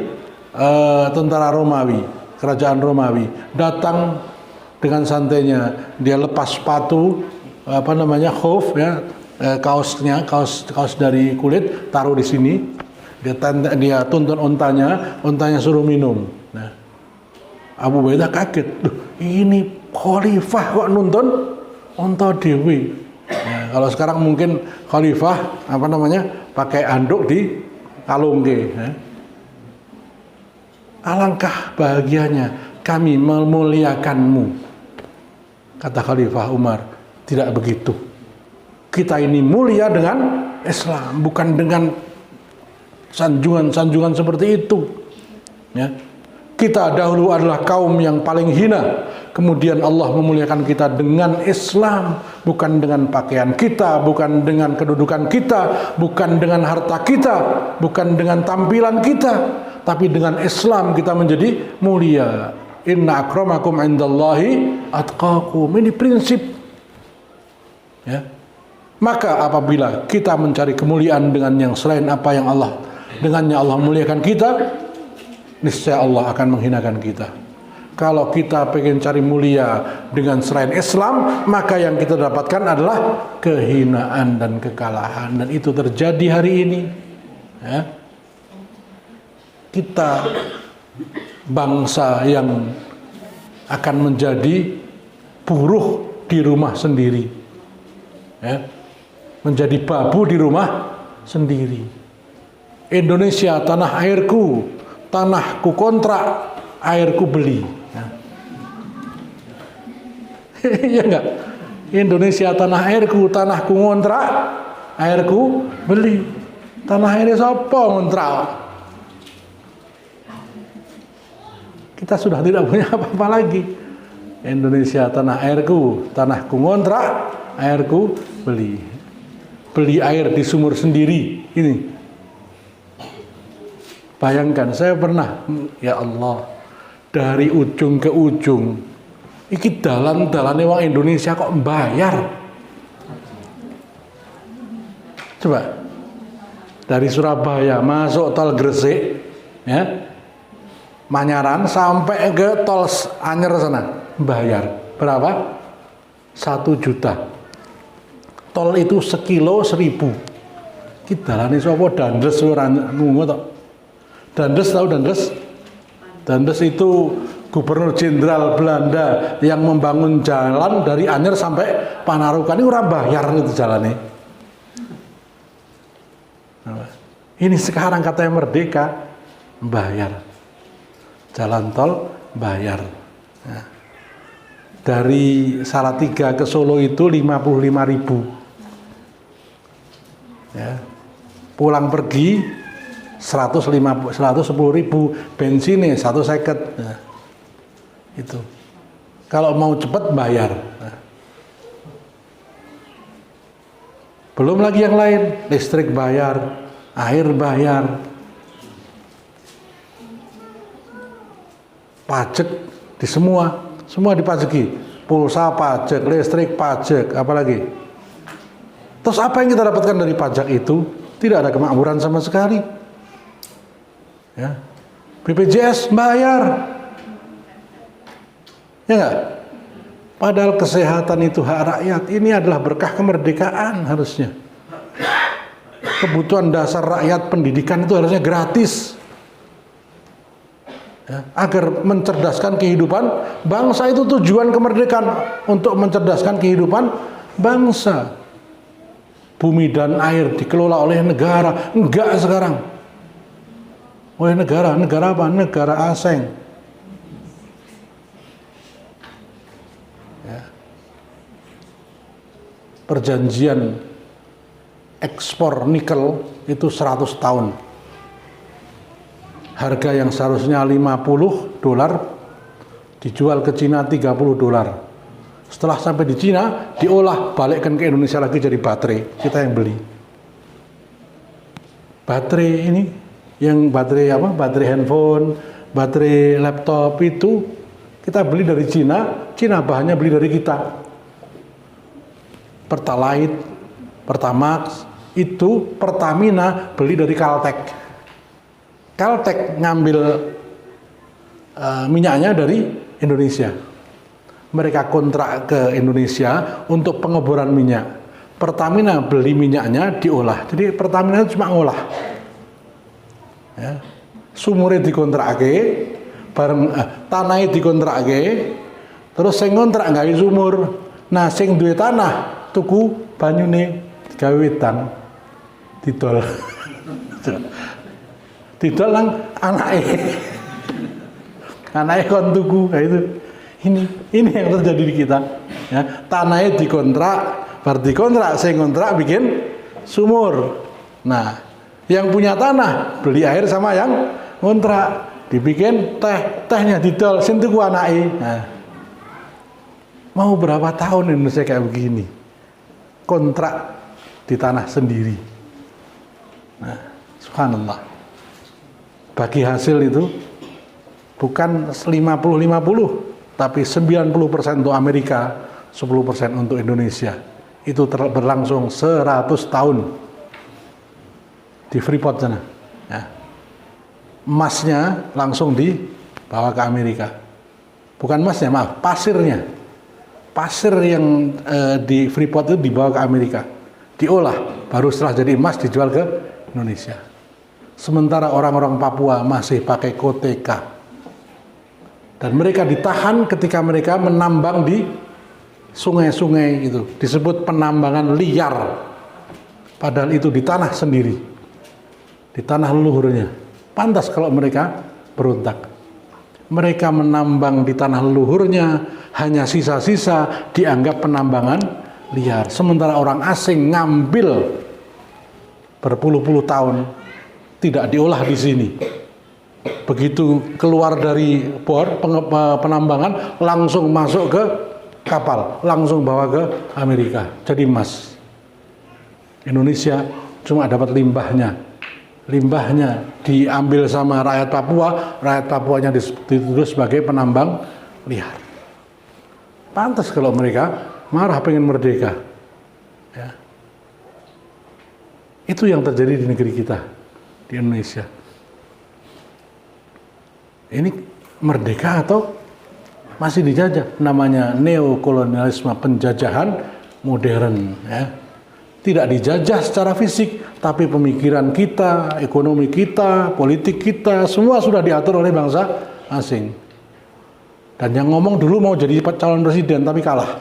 tentara Romawi, kerajaan Romawi. Datang dengan santainya, dia lepas sepatu, khuf ya, kaos dari kulit, taruh di sini. Dia tuntun untanya suruh minum. Nah, Abu Ubaidah kaget, ini khalifah kok nuntun unta dewi. Nah, kalau sekarang mungkin khalifah pakai anduk di kalungke. Ya. Alangkah bahagianya kami memuliakanmu, kata Khalifah Umar. Tidak begitu. Kita ini mulia dengan Islam, bukan dengan sanjungan-sanjungan seperti itu. Ya. Kita dahulu adalah kaum yang paling hina. Kemudian Allah memuliakan kita dengan Islam, bukan dengan pakaian kita, bukan dengan kedudukan kita, bukan dengan harta kita, bukan dengan tampilan kita, tapi dengan Islam kita menjadi mulia. Inna akramakum indallahi atqakum. Ini prinsip. Ya. Maka apabila kita mencari kemuliaan dengan yang selain apa yang dengannya Allah muliakan kita, niscaya Allah akan menghinakan kita. Kalau kita pengen cari mulia dengan selain Islam, maka yang kita dapatkan adalah kehinaan dan kekalahan. Dan itu terjadi hari ini. Ya. Kita bangsa yang akan menjadi buruh di rumah sendiri. Ya. Menjadi babu di rumah sendiri. Indonesia tanah airku, tanahku kontrak, airku beli. Iya enggak? Indonesia tanah airku, tanahku ngontrak, airku beli. Tanah airnya siapa ngontrak? Kita sudah tidak punya apa-apa lagi. Indonesia tanah airku, tanahku ngontrak, airku beli. Beli air di sumur sendiri. Ini. Bayangkan, saya pernah, ya Allah, dari ujung ke ujung, iki dalan-dalane wong Indonesia kok bayar. Coba, dari Surabaya masuk tol Gresik, ya, Manyaran sampai ke tol Anyer sana, bayar berapa? 1 juta. Tol itu sekilo 1.000. Iki dalane sapa Dandes ora nunggu tok. Dandes tahu Dandes? Dandes itu Gubernur Jenderal Belanda yang membangun jalan dari Anyer sampai Panarukan. Ini orang bayar itu jalannya. Ini sekarang katanya merdeka, bayar. Jalan tol bayar. Nah, dari Salatiga ke Solo itu 55.000. Ya. Pulang pergi 110.000, bensinnya 150. Nah, itu. Kalau mau cepat bayar. Nah. Belum lagi yang lain, listrik bayar, air bayar, pajak di semua dipajaki, pulsa pajak, listrik pajak, apalagi. Terus apa yang kita dapatkan dari pajak itu? Tidak ada kemakmuran sama sekali. Ya. BPJS bayar. Ya enggak? Padahal kesehatan itu hak rakyat. Ini adalah berkah kemerdekaan harusnya. Kebutuhan dasar rakyat, pendidikan itu harusnya gratis. ya, agar mencerdaskan kehidupan bangsa. Itu tujuan kemerdekaan, untuk mencerdaskan kehidupan bangsa. Bumi dan air dikelola oleh negara, enggak sekarang. Oleh negara apa? Negara asing. Ya. Perjanjian ekspor nikel itu 100 tahun. Harga yang seharusnya $50 dijual ke Cina $30. Setelah sampai di Cina, diolah, balikkan ke Indonesia lagi jadi baterai. Kita yang beli. Baterai ini, yang baterai apa? Baterai handphone, baterai laptop itu kita beli dari Cina. Cina bahannya beli dari kita. Pertalite, Pertamax, itu Pertamina beli dari Caltech. Caltech ngambil minyaknya dari Indonesia. Mereka kontrak ke Indonesia untuk pengeboran minyak. Pertamina beli minyaknya, diolah. Jadi Pertamina itu cuma ngolah. Ya. Sumurnya dikontrak tanahnya dikontrak terus sing ngontrak gawe sumur. Nah, sing duwe tanah tuku banyune gawe wetan. Didol. Didol nang anake. Anake kon tuku, kayak itu. Ini yang terjadi di kita. Ya, tanahnya dikontrak, dikontrak, saya ngontrak bikin sumur. Nah, yang punya tanah beli air sama yang ngontrak, dibikin tehnya didol, sintuku anake. Nah, mau berapa tahun Indonesia kayak begini? Kontrak di tanah sendiri. Nah, subhanallah. Bagi hasil itu bukan 50-50. Tapi 90% untuk Amerika, 10% untuk Indonesia. Itu berlangsung 100 tahun di Freeport sana. Ya. Emasnya langsung dibawa ke Amerika. Bukan emasnya, maaf, pasirnya. Pasir yang di Freeport itu dibawa ke Amerika. Diolah, baru setelah jadi emas dijual ke Indonesia. Sementara orang-orang Papua masih pakai koteka. Dan mereka ditahan ketika mereka menambang di sungai-sungai itu. Disebut penambangan liar. Padahal itu di tanah sendiri. Di tanah leluhurnya. Pantas kalau mereka berontak. Mereka menambang di tanah leluhurnya, hanya sisa-sisa dianggap penambangan liar. Sementara orang asing ngambil berpuluh-puluh tahun, tidak diolah di sini. Begitu keluar dari penambangan, langsung masuk ke kapal, langsung bawa ke Amerika, jadi emas. Indonesia cuma dapat limbahnya. Limbahnya diambil sama rakyat Papuanya dituduh sebagai penambang liar. Pantas kalau mereka marah pengen merdeka. Ya. Itu yang terjadi di negeri kita, di Indonesia. Ini merdeka atau masih dijajah? Namanya neokolonialisme, penjajahan modern. Ya. Tidak dijajah secara fisik, tapi pemikiran kita, ekonomi kita, politik kita, semua sudah diatur oleh bangsa asing. Dan yang ngomong dulu mau jadi calon presiden, tapi kalah.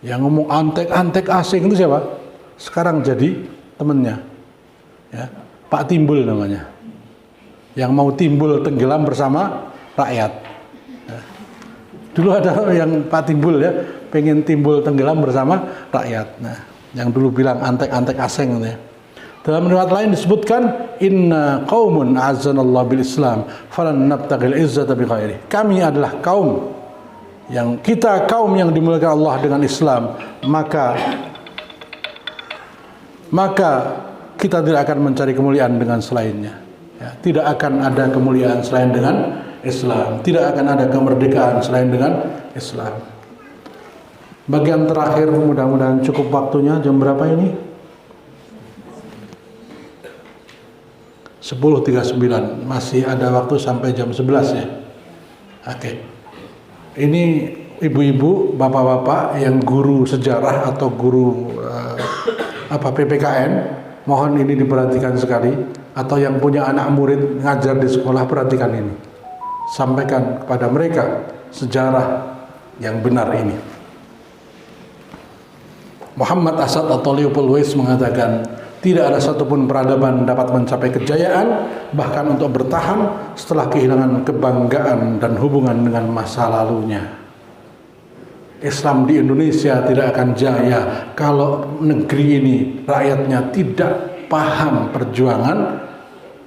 Yang ngomong antek-antek asing itu siapa? Sekarang jadi temennya. Ya, Pak Timbul namanya. Yang mau timbul tenggelam bersama rakyat. Ya. Dulu ada yang Pak Timbul ya, pengen timbul tenggelam bersama rakyat. Nah, yang dulu bilang antek-antek asing ya. Dalam riwayat lain disebutkan inna qaumun a'azzanallahu bil Islam falan nabtaghil izzata bi ghairi. Kami adalah kaum yang dimuliakan Allah dengan Islam, maka kita tidak akan mencari kemuliaan dengan selainnya. Ya, tidak akan ada kemuliaan selain dengan Islam. Tidak akan ada kemerdekaan selain dengan Islam. Bagian terakhir, mudah-mudahan cukup waktunya. Jam berapa ini? 10.39. Masih ada waktu sampai jam 11 ya. Oke. Ini ibu-ibu, bapak-bapak yang guru sejarah atau guru PPKN, mohon ini diperhatikan sekali. atau yang punya anak murid ngajar di sekolah, perhatikan ini. Sampaikan kepada mereka sejarah yang benar ini. Muhammad Asad atau Leopold Weiss mengatakan, tidak ada satupun peradaban dapat mencapai kejayaan, bahkan untuk bertahan setelah kehilangan kebanggaan dan hubungan dengan masa lalunya. Islam di Indonesia tidak akan jaya kalau negeri ini rakyatnya tidak paham perjuangan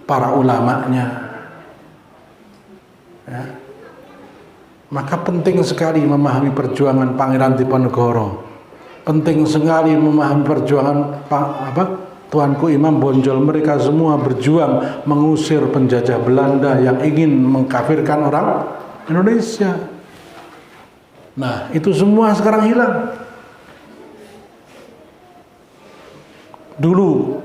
para ulamanya. Ya. Maka penting sekali memahami perjuangan Pangeran Diponegoro. Penting sekali memahami perjuangan Tuanku Imam Bonjol. Mereka semua berjuang mengusir penjajah Belanda yang ingin mengkafirkan orang Indonesia. Nah, itu semua sekarang hilang. Dulu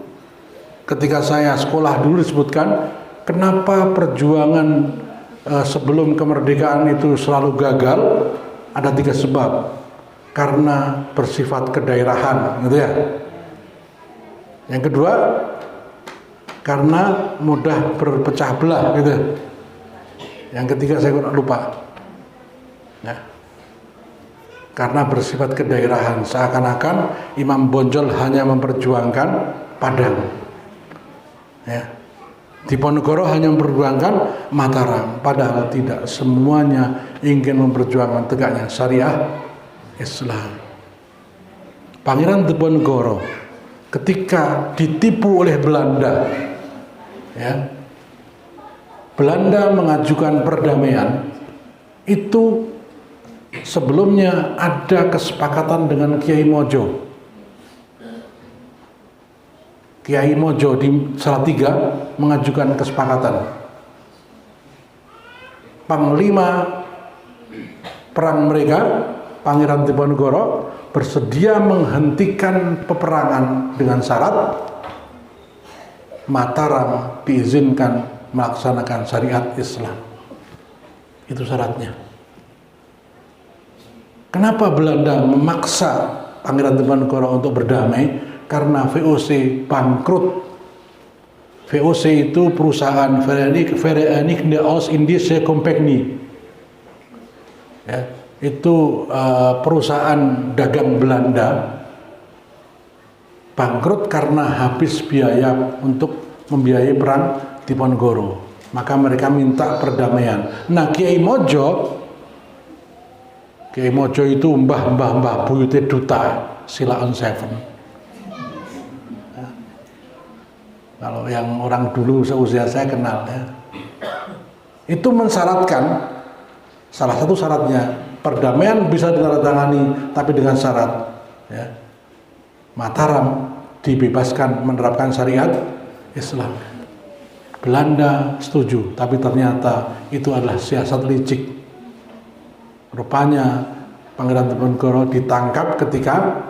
ketika saya sekolah dulu disebutkan, kenapa perjuangan sebelum kemerdekaan itu selalu gagal? Ada 3 sebab. Karena bersifat kedaerahan, gitu ya. Yang kedua, karena mudah berpecah belah, gitu. Yang ketiga saya kurang lupa. Ya. Karena bersifat kedaerahan, seakan-akan Imam Bonjol hanya memperjuangkan Padang. Ya. Diponegoro hanya memperjuangkan Mataram, padahal tidak, semuanya ingin memperjuangkan tegaknya syariah Islam. Pangeran Diponegoro ketika ditipu oleh Belanda, ya, Belanda mengajukan perdamaian itu sebelumnya ada kesepakatan dengan Kiai Mojo. Kiai Mojo di Salatiga mengajukan kesepakatan. Panglima perang mereka, Pangeran Diponegoro, bersedia menghentikan peperangan dengan syarat Mataram diizinkan melaksanakan syariat Islam. Itu syaratnya. Kenapa Belanda memaksa Pangeran Diponegoro untuk berdamai? Karena VOC bangkrut. VOC itu perusahaan Verenigde Oost-Indische Compagnie. Ya, itu perusahaan dagang Belanda bangkrut karena habis biaya untuk membiayai perang Diponegoro. Maka mereka minta perdamaian. Nah, Kiai Mojo itu mbah buyute duta Sila on Seven. Ya. Kalau yang orang dulu seusia saya kenal, ya. Itu mensyaratkan, salah satu syaratnya, perdamaian bisa ditandatangani, tapi dengan syarat, ya, Mataram dibebaskan menerapkan syariat Islam. Belanda setuju, tapi ternyata itu adalah siasat licik. Rupanya Pangeran Diponegoro ditangkap ketika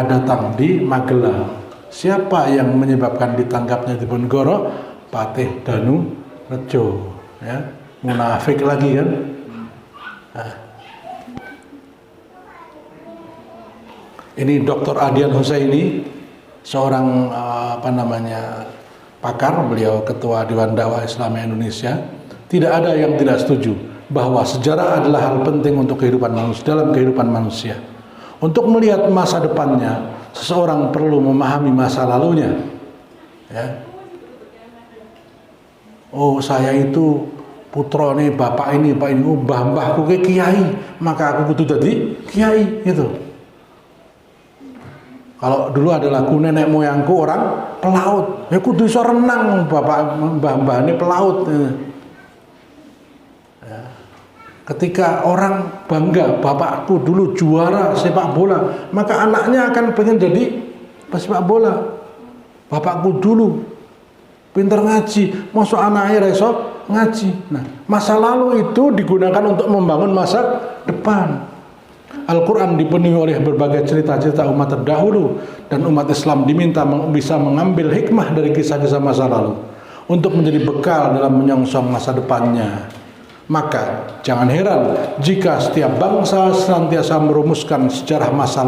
datang di Magelang. Siapa yang menyebabkan ditangkapnya Diponegoro? Patih Danurejo, ya, munafik lagi kan. Nah. Ini Dr. Adian Husaini, seorang pakar, beliau ketua Dewan Dakwah Islam Indonesia. Tidak ada yang tidak setuju bahwa sejarah adalah hal penting untuk kehidupan manusia, dalam kehidupan manusia. Untuk melihat masa depannya, seseorang perlu memahami masa lalunya. Ya. Oh, saya itu putra nih, bapak ini, mbah-mbahku ke kiai, maka aku kudu jadi kiai, gitu. Kalau dulu ada lagu nenek moyangku orang pelaut, ya kudu iso renang, bapak mbah-mbah ini pelaut. Ya. Ketika orang bangga, bapakku dulu juara sepak bola, maka anaknya akan pengen jadi pesepak bola. Bapakku dulu pinter ngaji, masuk anaknya reso ngaji. Nah, masa lalu itu digunakan untuk membangun masa depan. Al-Quran dipenuhi oleh berbagai cerita-cerita umat terdahulu, dan umat Islam diminta bisa mengambil hikmah dari kisah-kisah masa lalu untuk menjadi bekal dalam menyongsong masa depannya. Maka jangan heran jika setiap bangsa senantiasa merumuskan sejarah masa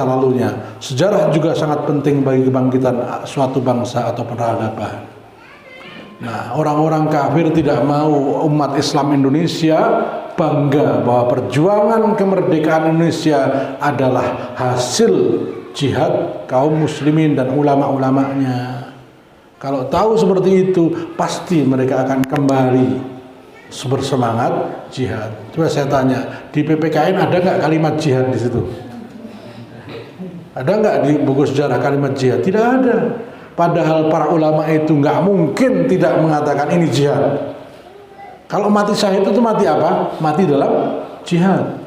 lalunya. Sejarah juga sangat penting bagi kebangkitan suatu bangsa atau peradaban. Nah, orang-orang kafir tidak mau umat Islam Indonesia bangga bahwa perjuangan kemerdekaan Indonesia adalah hasil jihad kaum muslimin dan ulama-ulamanya. Kalau tahu seperti itu, pasti mereka akan kembali bersemangat jihad. Coba saya tanya, di PPKN ada nggak kalimat jihad di situ? Ada nggak di buku sejarah kalimat jihad? Tidak ada. Padahal para ulama itu nggak mungkin tidak mengatakan ini jihad. Kalau mati syahid itu mati apa? Mati dalam jihad.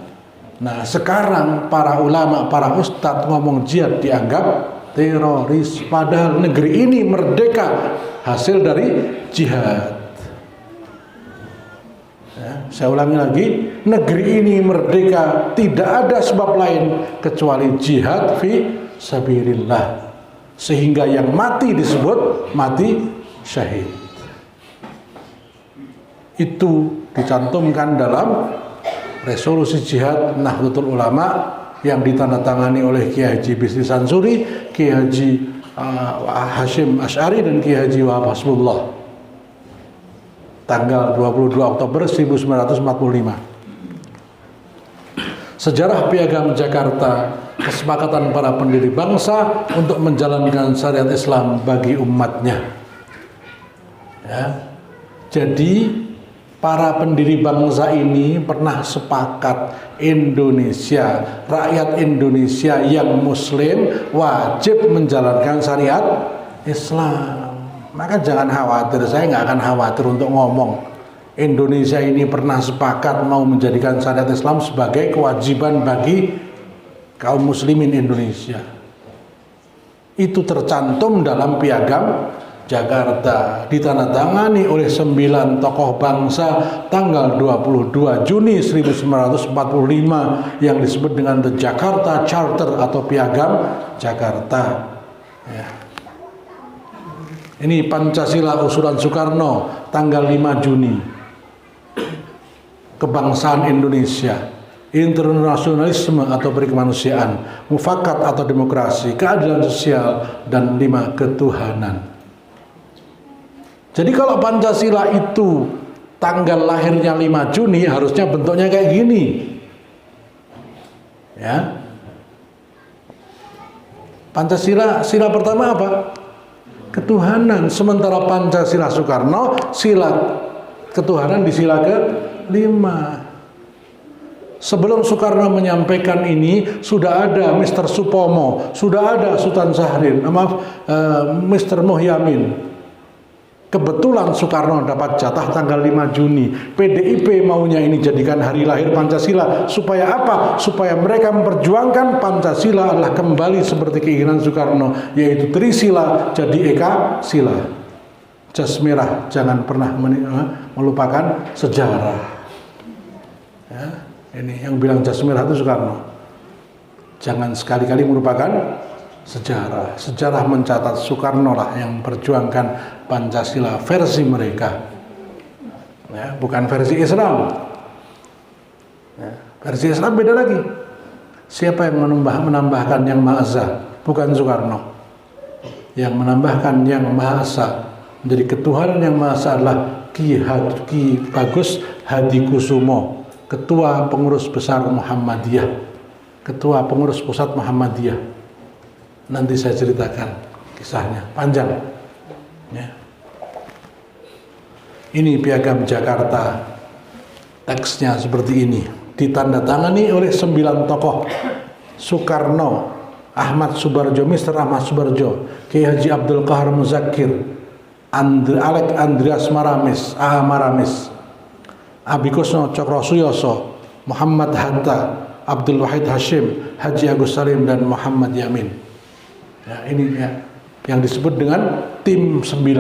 Nah, sekarang para ulama, para ustadz ngomong jihad dianggap teroris. Padahal negeri ini merdeka hasil dari jihad. Saya ulangi lagi, negeri ini merdeka tidak ada sebab lain kecuali jihad fi sabilillah. Sehingga yang mati disebut mati syahid. Itu dicantumkan dalam resolusi jihad Nahdlatul Ulama yang ditandatangani oleh Kiai Haji Bisri Sansuri, Kiai Haji Hashim Asy'ari dan Kiai Haji Wahab Hasbullah. Tanggal 22 Oktober 1945. Sejarah Piagam Jakarta, kesepakatan para pendiri bangsa untuk menjalankan syariat Islam bagi umatnya. Ya. Jadi para pendiri bangsa ini pernah sepakat Indonesia, rakyat Indonesia yang muslim wajib menjalankan syariat Islam. Maka jangan khawatir, saya nggak akan khawatir untuk ngomong Indonesia ini pernah sepakat mau menjadikan syariat Islam sebagai kewajiban bagi kaum muslimin Indonesia. Itu tercantum dalam Piagam Jakarta, ditandatangani oleh 9 tokoh bangsa tanggal 22 Juni 1945 yang disebut dengan The Jakarta Charter atau Piagam Jakarta. Ya. Ini Pancasila usulan Soekarno tanggal 5 Juni. Kebangsaan Indonesia, internasionalisme atau berkemanusiaan, mufakat atau demokrasi, keadilan sosial, dan 5 ketuhanan. Jadi kalau Pancasila itu tanggal lahirnya 5 Juni, harusnya bentuknya kayak gini. Ya. Pancasila, sila pertama apa? Ketuhanan. Sementara Pancasila Soekarno, sila ketuhanan di sila ke-5. Sebelum Soekarno menyampaikan ini, sudah ada Mr. Supomo, sudah ada Sultan Syahrir, Mr. Muhyamin. Kebetulan Soekarno dapat jatah tanggal 5 Juni. PDIP maunya ini jadikan hari lahir Pancasila. Supaya apa? Supaya mereka memperjuangkan Pancasila adalah kembali seperti keinginan Soekarno, yaitu Trisila jadi Eka Sila. Jas merah, jangan pernah melupakan sejarah. Ya, ini yang bilang jas merah itu Soekarno. Jangan sekali-kali melupakan sejarah. Sejarah mencatat Soekarno lah yang memperjuangkan Pancasila versi mereka, ya, bukan versi Islam. Ya, versi Islam beda lagi. Siapa yang menambahkan yang Maha Esa? Bukan Soekarno. Yang menambahkan yang Maha Esa menjadi ketuhanan yang Maha Esa adalah Ki Bagus Hadikusumo, Ketua Pengurus Besar Muhammadiyah, Ketua Pengurus Pusat Muhammadiyah. Nanti saya ceritakan kisahnya, panjang. Ya. Ini Piagam Jakarta, teksnya seperti ini, ditandatangani oleh 9 tokoh: Soekarno, Ahmad Subarjo, Mr. Ahmad Subarjo, Kiai Haji Abdul Qahar Muzakir, Alek Andreas Maramis, A. Maramis, Abikusno Cokrosuyoso, Muhammad Hatta, Abdul Wahid Hashim, Haji Agus Salim, dan Muhammad Yamin. Ya, ini ya, yang disebut dengan tim 9.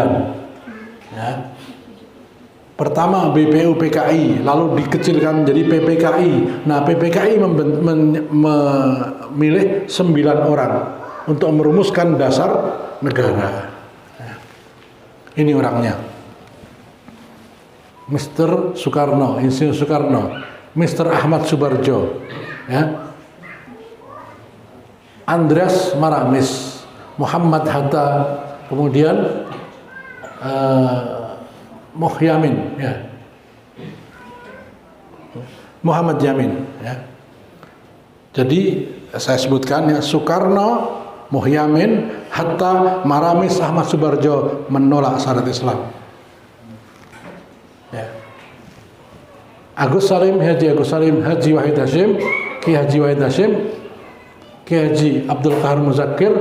Ya. Pertama BPU PKI, lalu dikecilkan menjadi PPKI. Nah, PPKI memilih 9 orang untuk merumuskan dasar negara. Ya. Ini orangnya. Mr. Soekarno, Insinyur Soekarno, Mr. Ahmad Subarjo, ya, Andreas Maramis, Muhammad Hatta, kemudian Muhyamin, ya, Muhammad Yamin, ya. Jadi saya sebutkan ya, Soekarno, Muhyamin, Hatta, Maramis, Ahmad Subarjo menolak syariat Islam. Ya. Agus Salim, Haji Agus Salim, Haji Wahid Hashim, Ki Haji Wahid Hashim, Ki Haji Abdul Qahar Muzakir,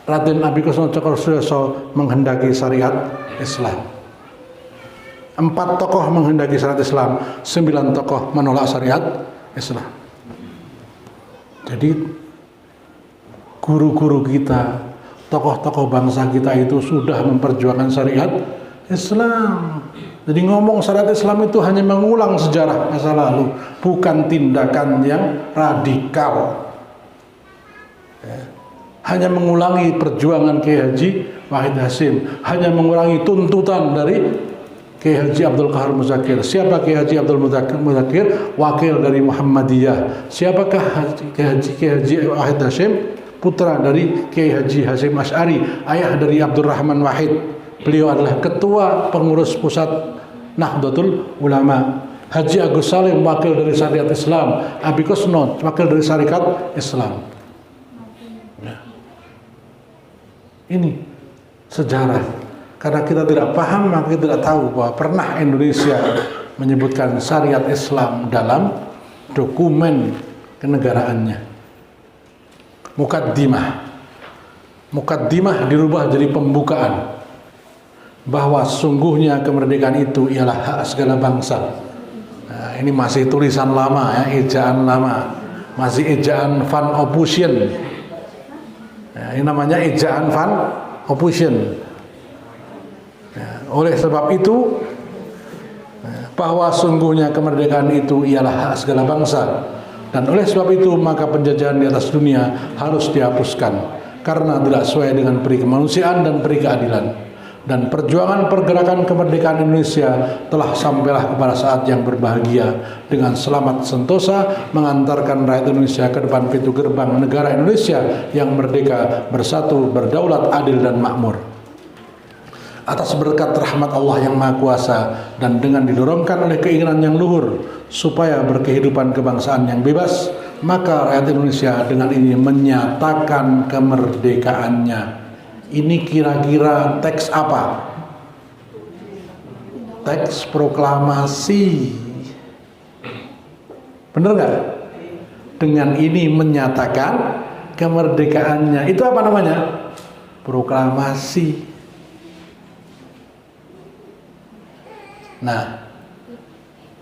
Raden Abikosno Cokrosuyoso menghendaki syariat Islam. 4 tokoh menghendaki syariat Islam, 9 tokoh menolak syariat Islam. Jadi guru-guru kita, tokoh-tokoh bangsa kita itu sudah memperjuangkan syariat Islam. Jadi ngomong syariat Islam itu hanya mengulang sejarah masa lalu, bukan tindakan yang radikal. Ya. Hanya mengulangi perjuangan Kiai Haji Wahid Hashim, hanya mengulangi tuntutan dari Kiai Haji Abdul Qahar Muzakir. Siapa Kiai Haji Abdul Muzakir? Wakil dari Muhammadiyah. Siapakah Kiai Haji Wahid Hashim? Putra dari Kiai Haji Hashim Asy'ari, ayah dari Abdurrahman Wahid. Beliau adalah ketua pengurus pusat Nahdlatul Ulama. Haji Agus Salim wakil dari Syariat Islam, Abi Kusno wakil dari Syarikat Islam. Ya. Ini sejarah. Karena kita tidak paham, maka kita tidak tahu bahwa pernah Indonesia menyebutkan syariat Islam dalam dokumen kenegaraannya. Mukaddimah dirubah jadi pembukaan bahwa sungguhnya kemerdekaan itu ialah hak segala bangsa. Nah, ini masih tulisan lama ya, ejaan lama, masih ejaan Van Ophusen. Nah, ini namanya ejaan Van Ophusen. Ya, oleh sebab itu bahwa sungguhnya kemerdekaan itu ialah hak segala bangsa, dan oleh sebab itu maka penjajahan di atas dunia harus dihapuskan karena tidak sesuai dengan peri kemanusiaan dan peri keadilan. Dan perjuangan pergerakan kemerdekaan Indonesia telah sampailah kepada saat yang berbahagia dengan selamat sentosa mengantarkan rakyat Indonesia ke depan pintu gerbang negara Indonesia yang merdeka, bersatu, berdaulat, adil dan makmur. Atas berkat rahmat Allah yang Maha Kuasa dan dengan didorongkan oleh keinginan yang luhur supaya berkehidupan kebangsaan yang bebas, maka rakyat Indonesia dengan ini menyatakan kemerdekaannya. Ini kira-kira teks apa? Teks proklamasi. Benar nggak? Dengan ini menyatakan kemerdekaannya. Itu apa namanya? Proklamasi. Nah,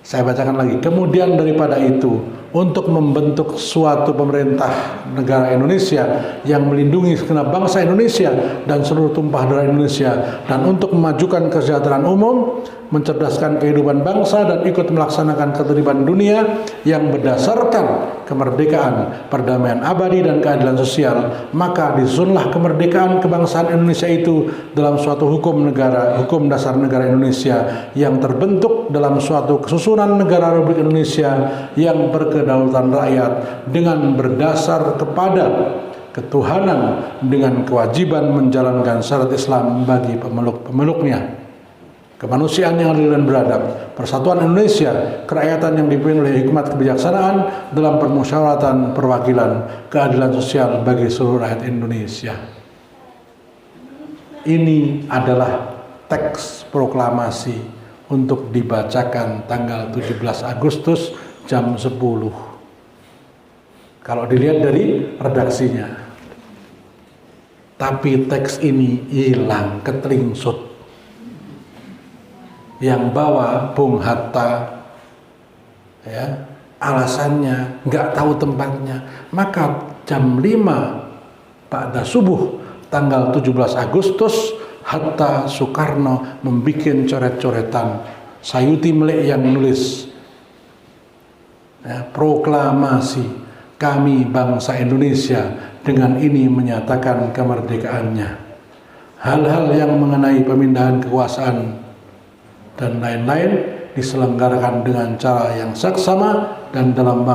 saya bacakan lagi. Kemudian daripada itu, untuk membentuk suatu pemerintah negara Indonesia yang melindungi segenap bangsa Indonesia dan seluruh tumpah darah Indonesia, dan untuk memajukan kesejahteraan umum, mencerdaskan kehidupan bangsa dan ikut melaksanakan ketertiban dunia yang berdasarkan kemerdekaan, perdamaian abadi dan keadilan sosial, maka disusunlah kemerdekaan kebangsaan Indonesia itu dalam suatu hukum negara, hukum dasar negara Indonesia yang terbentuk dalam suatu kesusunan negara Republik Indonesia yang berkedaulatan rakyat dengan berdasar kepada ketuhanan dengan kewajiban menjalankan syariat Islam bagi pemeluk-pemeluknya. Kemanusiaan yang adil dan beradab, persatuan Indonesia, kerakyatan yang dipimpin oleh hikmat kebijaksanaan dalam permusyawaratan perwakilan, keadilan sosial bagi seluruh rakyat Indonesia. Ini adalah teks proklamasi untuk dibacakan tanggal 17 Agustus jam 10. Kalau dilihat dari redaksinya. Tapi teks ini hilang, ketelingsut. Yang bawa Bung Hatta, ya, alasannya nggak tahu tempatnya. Maka jam 5 pada subuh tanggal 17 Agustus Hatta Soekarno membuat coret-coretan. Sayuti Melek yang nulis, ya, proklamasi kami bangsa Indonesia dengan ini menyatakan kemerdekaannya. Hal-hal yang mengenai pemindahan kekuasaan dan lain-lain diselenggarakan dengan cara yang saksama dan dalam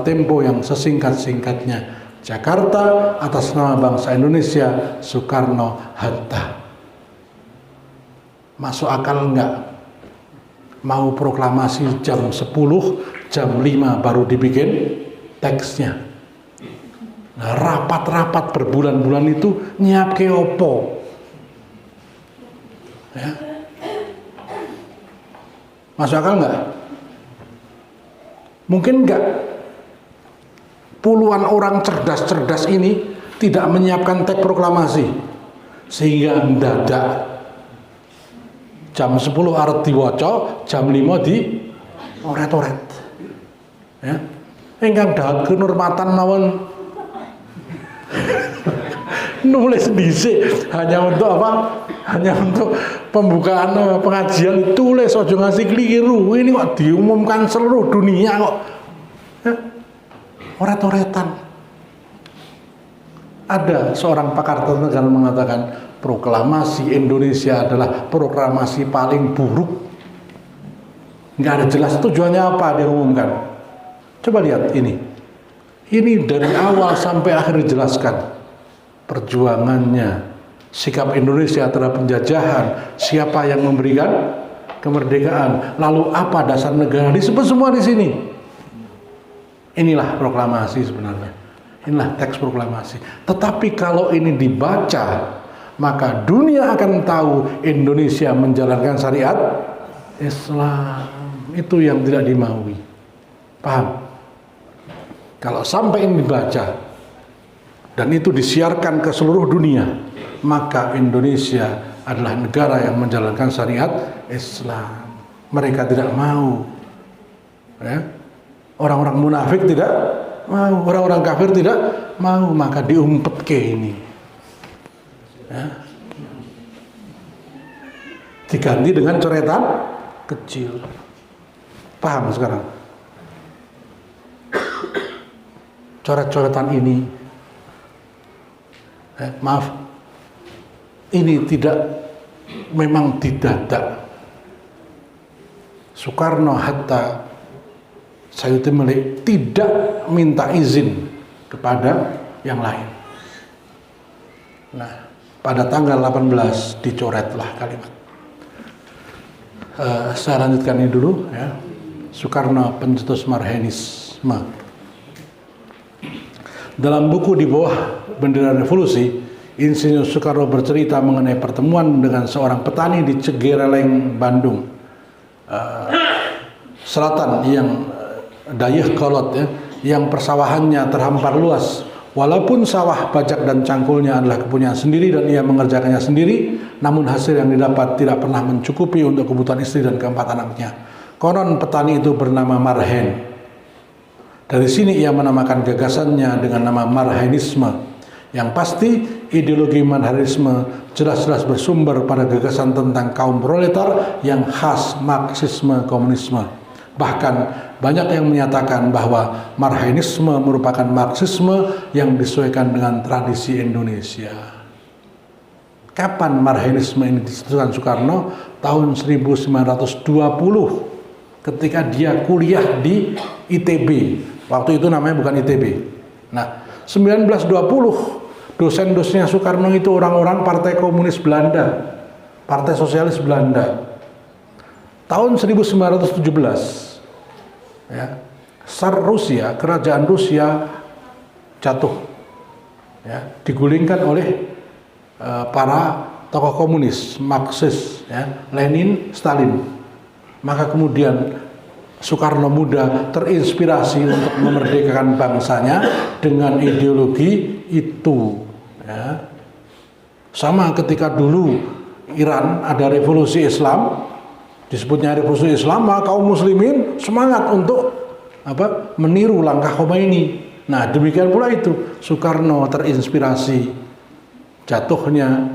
tempo yang sesingkat-singkatnya. Jakarta atas nama bangsa Indonesia, Soekarno-Hatta. Masuk akal enggak? Mau proklamasi jam 10, jam 5 baru dibikin teksnya. Nah, rapat-rapat berbulan-bulan itu nyiapke opo? Ya. Masuk akal enggak? Mungkin enggak. Puluhan orang cerdas-cerdas ini tidak menyiapkan teks proklamasi sehingga mendadak jam 10 arep diwaca, jam 5 di oret-oret. Ya. Ingkang dahar kenurmatan mawon nulis dhisik hanya untuk apa? Hanya untuk pembukaan pengajian, tulis aja ngasih keliru. Ini kok diumumkan seluruh dunia kok. Ya. Oret-oretan. Ada seorang pakar tata negara mengatakan proklamasi Indonesia adalah proklamasi paling buruk. Nggak ada jelas tujuannya apa diumumkan. Coba lihat ini. Ini dari awal sampai akhir dijelaskan. Perjuangannya, sikap Indonesia terhadap penjajahan, siapa yang memberikan kemerdekaan, lalu apa dasar negara, disebut semua di sini. Inilah proklamasi sebenarnya. Inilah teks proklamasi. Tetapi kalau ini dibaca, maka dunia akan tahu Indonesia menjalankan syariat Islam. Itu yang tidak dimaui. Paham? Kalau sampai ini dibaca dan itu disiarkan ke seluruh dunia, maka Indonesia adalah negara yang menjalankan syariat Islam. Mereka tidak mau. Ya. Orang-orang munafik tidak mau, orang-orang kafir tidak mau, maka diumpet ke ini. Ya. Diganti dengan coretan kecil. Paham sekarang? Coret-coretan ini, maaf, ini memang didadak. Soekarno-Hatta, Sayuti Melik tidak minta izin kepada yang lain. Nah, pada tanggal 18 dicoretlah kalimat. Saya lanjutkan ini dulu ya. Soekarno pencetus Marhaenisme. Dalam buku Di Bawah Bendera Revolusi, Insinyur Soekarno bercerita mengenai pertemuan dengan seorang petani di Cegereleng, Bandung Selatan yang Dayakolot ya, yang persawahannya terhampar luas. Walaupun sawah, bajak dan cangkulnya adalah kepunyaan sendiri dan ia mengerjakannya sendiri, namun hasil yang didapat tidak pernah mencukupi untuk kebutuhan istri dan keempat anaknya. Konon petani itu bernama Marhen. Dari sini ia menamakan gagasannya dengan nama Marhaenisme. Yang pasti ideologi Marhaenisme jelas-jelas bersumber pada gagasan tentang kaum proletar yang khas Marxisme komunisme. Bahkan banyak yang menyatakan bahwa Marhaenisme merupakan Marxisme yang disesuaikan dengan tradisi Indonesia. Kapan Marhaenisme ini dicetuskan Soekarno? Tahun 1920 ketika dia kuliah di ITB. Waktu itu namanya bukan ITB. Nah, 1920 dosen-dosennya Soekarno itu orang-orang Partai Komunis Belanda, Partai Sosialis Belanda. Tahun 1917 ya, Tsar Rusia, kerajaan Rusia jatuh ya, digulingkan oleh para tokoh komunis Marxis ya, Lenin, Stalin. Maka kemudian Soekarno muda terinspirasi untuk memerdekakan bangsanya dengan ideologi itu ya. Sama ketika dulu Iran ada revolusi Islam, disebutnya revolusi Islam, maka kaum muslimin semangat untuk meniru langkah Khomeini. Nah, demikian pula itu Soekarno terinspirasi jatuhnya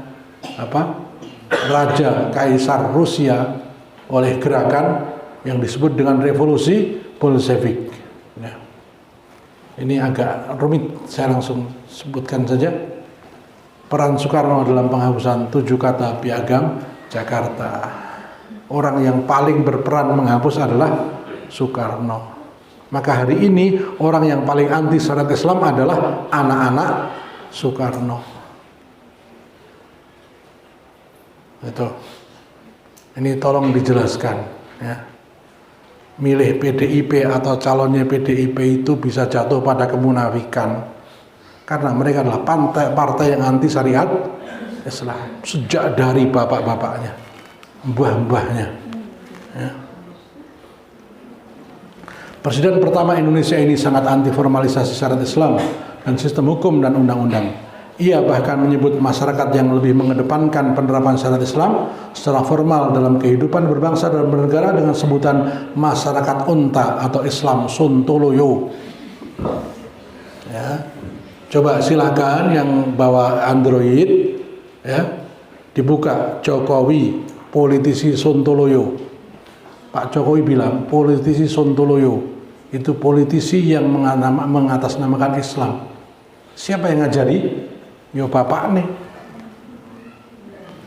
Raja Kaisar Rusia oleh gerakan yang disebut dengan revolusi Bolshevik. Ya. Ini agak rumit, saya langsung sebutkan saja. Peran Soekarno dalam penghapusan 7 kata piagam Jakarta. orang yang paling berperan menghapus adalah Soekarno. Maka hari ini orang yang paling anti syariat Islam adalah anak-anak Soekarno. Itu. Ini tolong dijelaskan, ya. Milih PDIP atau calonnya PDIP itu bisa jatuh pada kemunafikan, karena mereka adalah partai yang anti syariat Islam sejak dari bapak-bapaknya, mbah-mbahnya, ya. Presiden pertama Indonesia ini sangat anti formalisasi syariat Islam dan sistem hukum dan undang-undang. Ia bahkan menyebut masyarakat yang lebih mengedepankan penerapan syariat Islam secara formal dalam kehidupan berbangsa dan bernegara dengan sebutan masyarakat unta atau Islam Sontoloyo. Ya. Coba silakan yang bawa Android, ya, dibuka Jokowi politisi Sontoloyo. Pak Jokowi bilang politisi Sontoloyo itu politisi yang mengatasnamakan Islam. Siapa yang ngajari? Yo bapak nih.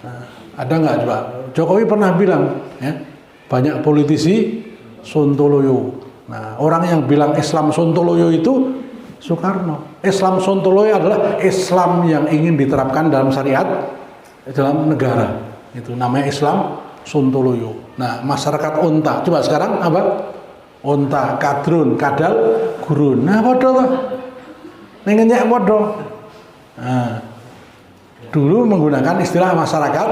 Nah, ada nggak coba? Jokowi pernah bilang, ya, banyak politisi Sontoloyo. Nah, orang yang bilang Islam Sontoloyo itu Soekarno. Islam Sontoloyo adalah Islam yang ingin diterapkan dalam syariat dalam negara. Itu namanya Islam Sontoloyo. Nah, masyarakat unta. Coba sekarang apa? Unta, kadrun, kadal, gurun. Nah, bodoh lah. Nengenyak bodoh. Nah, dulu menggunakan istilah masyarakat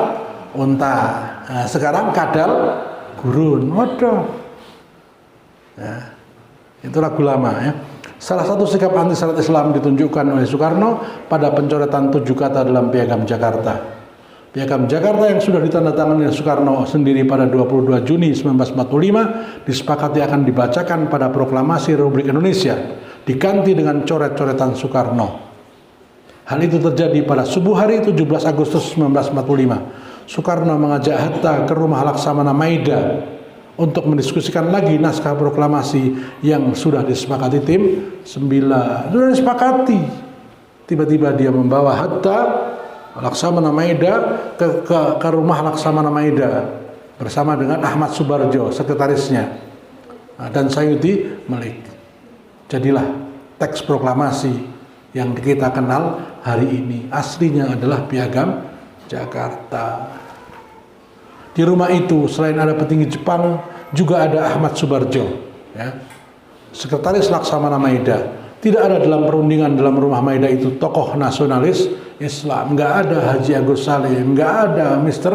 unta. Nah, sekarang kadal, gurun. Bodoh. Nah, itu lagu lama, ya. Salah satu sikap anti syariat Islam ditunjukkan oleh Soekarno pada pencoretan 7 kata dalam Piagam Jakarta. Piagam Jakarta yang sudah ditandatangani oleh Soekarno sendiri pada 22 Juni 1945 disepakati akan dibacakan pada Proklamasi Republik Indonesia, diganti dengan coret-coretan Soekarno. Hal itu terjadi pada subuh hari 17 Agustus 1945. Soekarno mengajak Hatta ke rumah Laksamana Maida untuk mendiskusikan lagi naskah proklamasi yang sudah disepakati tim 9. Sudah disepakati. Tiba-tiba dia membawa Hatta Laksamana Maida ke rumah Laksamana Maida bersama dengan Ahmad Subarjo, sekretarisnya, dan Sayuti Melik. Jadilah teks proklamasi yang kita kenal hari ini. Aslinya adalah Piagam Jakarta. Di rumah itu selain ada petinggi Jepang, juga ada Ahmad Subarjo, ya, sekretaris Laksamana Maida. Tidak ada dalam perundingan dalam rumah Maida itu tokoh nasionalis Islam. Nggak ada Haji Agus Salim, nggak ada Mr.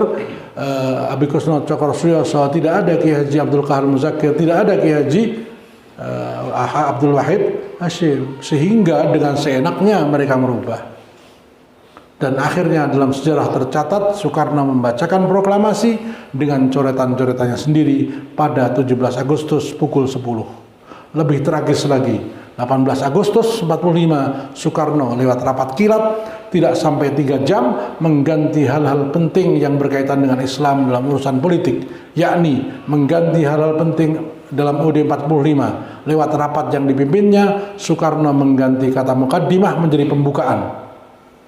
Abikusno Cokorsuyoso, tidak ada Kiai Haji Abdul Qahar Muzakir, tidak ada Kiai Haji Abdul Wahid Hashim, sehingga dengan seenaknya mereka merubah. Dan akhirnya dalam sejarah tercatat Soekarno membacakan proklamasi dengan coretan-coretannya sendiri pada 17 Agustus pukul 10. Lebih tragis lagi, 18 Agustus 45 Soekarno lewat rapat kilat tidak sampai 3 jam mengganti hal-hal penting yang berkaitan dengan Islam dalam urusan politik, yakni mengganti hal-hal penting dalam UUD 45. Lewat rapat yang dipimpinnya, Soekarno mengganti kata mukaddimah menjadi pembukaan.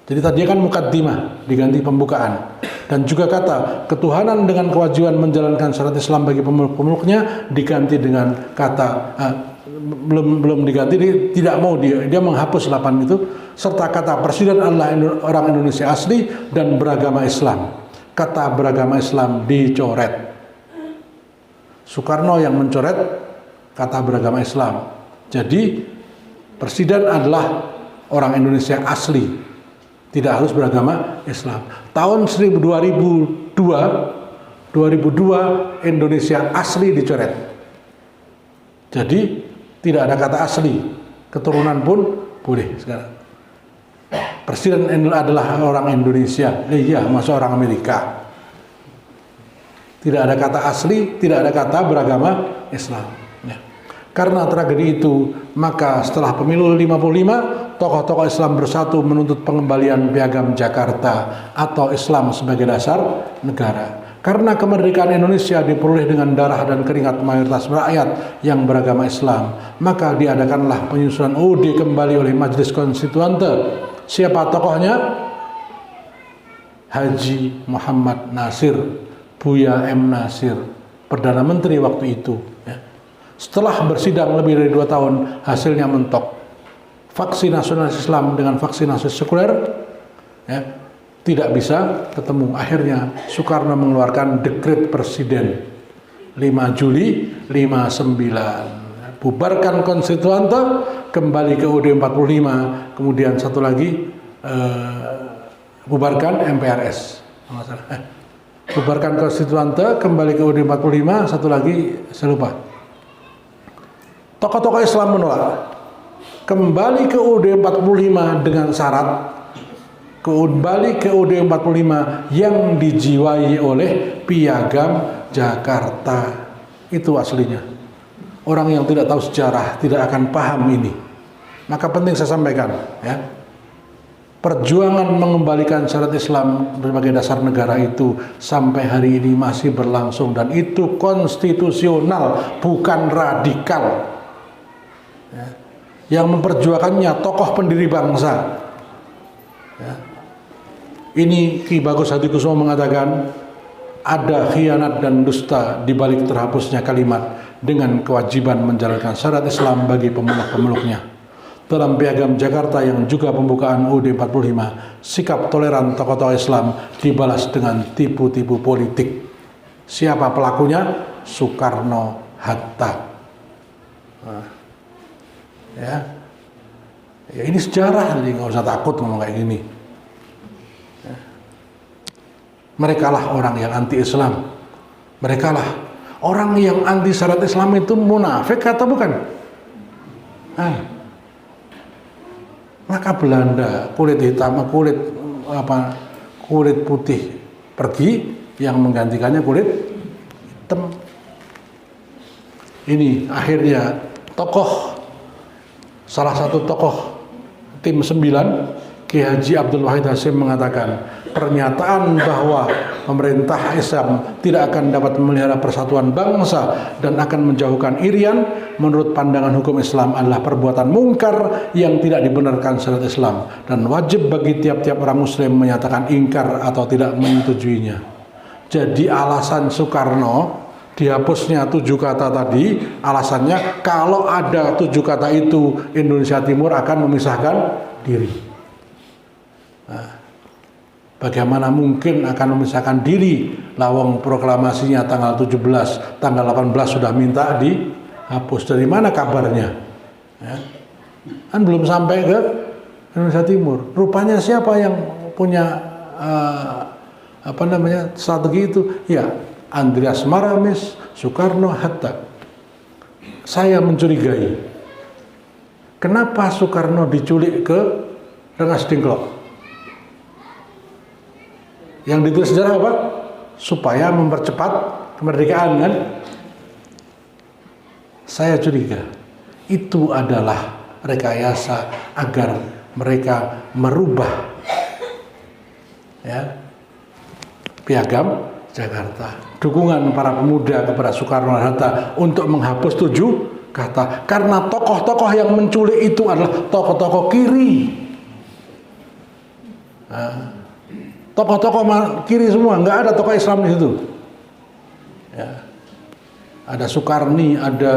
Jadi tadi kan mukaddimah diganti pembukaan, dan juga kata ketuhanan dengan kewajiban menjalankan syariat Islam bagi pemeluk-pemeluknya diganti dengan kata belum diganti, tidak mau dia menghapus 8 itu, serta kata presiden adalah orang Indonesia asli dan beragama Islam. Kata beragama Islam dicoret. Soekarno yang mencoret kata beragama Islam. Jadi presiden adalah orang Indonesia asli, tidak harus beragama Islam. Tahun 2002 Indonesia asli dicoret. Jadi tidak ada kata asli, keturunan pun boleh sekarang. Presiden adalah orang Indonesia, iya, masa orang Amerika. Tidak ada kata asli, tidak ada kata beragama Islam. Ya. Karena tragedi itu, maka setelah pemilu 55, tokoh-tokoh Islam bersatu menuntut pengembalian Piagam Jakarta atau Islam sebagai dasar negara. Karena kemerdekaan Indonesia diperoleh dengan darah dan keringat mayoritas rakyat yang beragama Islam, maka diadakanlah penyusunan UUD kembali oleh Majelis Konstituante. Siapa tokohnya? Haji Muhammad Nasir, Buya M. Nasir, Perdana Menteri waktu itu, ya. Setelah bersidang lebih dari 2 tahun, hasilnya mentok. Faksi nasionalis Islam dengan faksi nasionalis sekuler, ya, tidak bisa ketemu. Akhirnya Soekarno mengeluarkan dekret presiden 5 Juli 59. Bubarkan konstituante, kembali ke UUD 45, kemudian satu lagi bubarkan MPRS. Bubarkan konstituante, kembali ke UUD 45, satu lagi saya lupa. Tokoh-tokoh Islam menolak. Kembali ke UUD 45 dengan syarat kembali ke UUD 45 yang dijiwai oleh Piagam Jakarta. Itu aslinya. Orang yang tidak tahu sejarah tidak akan paham ini. Maka penting saya sampaikan, ya. Perjuangan mengembalikan syariat Islam sebagai dasar negara itu sampai hari ini masih berlangsung, dan itu konstitusional, bukan radikal. Ya. Yang memperjuangkannya tokoh pendiri bangsa. Ya. Ini Ki Bagus Hadikusumo mengatakan ada khianat dan dusta di balik terhapusnya kalimat dengan kewajiban menjalankan syariat Islam bagi pemeluk-pemeluknya. Dalam Piagam Jakarta yang juga pembukaan UUD 45, sikap toleran tokoh-tokoh Islam dibalas dengan tipu-tipu politik. Siapa pelakunya? Soekarno-Hatta. Nah, ya ini sejarah, jadi nggak usah takut ngomong kayak gini. Ya. Mereka lah orang yang anti-Islam. Mereka lah orang yang anti syariat Islam. Itu munafik atau bukan? Maka Belanda kulit hitam, kulit putih pergi, yang menggantikannya kulit hitam. Ini akhirnya salah satu tokoh tim 9, Ki Haji Abdul Wahid Hasyim mengatakan, pernyataan bahwa pemerintah Islam tidak akan dapat memelihara persatuan bangsa dan akan menjauhkan irian, menurut pandangan hukum Islam adalah perbuatan mungkar yang tidak dibenarkan syariat Islam, dan wajib bagi tiap-tiap orang muslim menyatakan ingkar atau tidak menyetujuinya. Jadi alasan Soekarno dihapusnya 7 kata tadi, alasannya kalau ada 7 kata itu, Indonesia Timur akan memisahkan diri. Nah, bagaimana mungkin akan memisahkan diri? Lawang proklamasinya tanggal 17, tanggal 18 sudah minta dihapus. Dari mana kabarnya? Ya. Kan belum sampai ke Indonesia Timur. Rupanya siapa yang punya strategi itu? Ya, Andreas Maramis, Soekarno-Hatta. Saya mencurigai, kenapa Soekarno diculik ke Rengas Dengklok? Yang ditulis sejarah apa? Supaya mempercepat kemerdekaan, kan? Saya curiga itu adalah rekayasa agar mereka merubah, ya, Piagam Jakarta. Dukungan para pemuda kepada Soekarno-Hatta untuk menghapus 7 kata, karena tokoh-tokoh yang menculik itu adalah tokoh-tokoh kiri. Nah, tokoh-tokoh kiri semua, nggak ada tokoh Islam di situ. Ya. Ada Soekarni, ada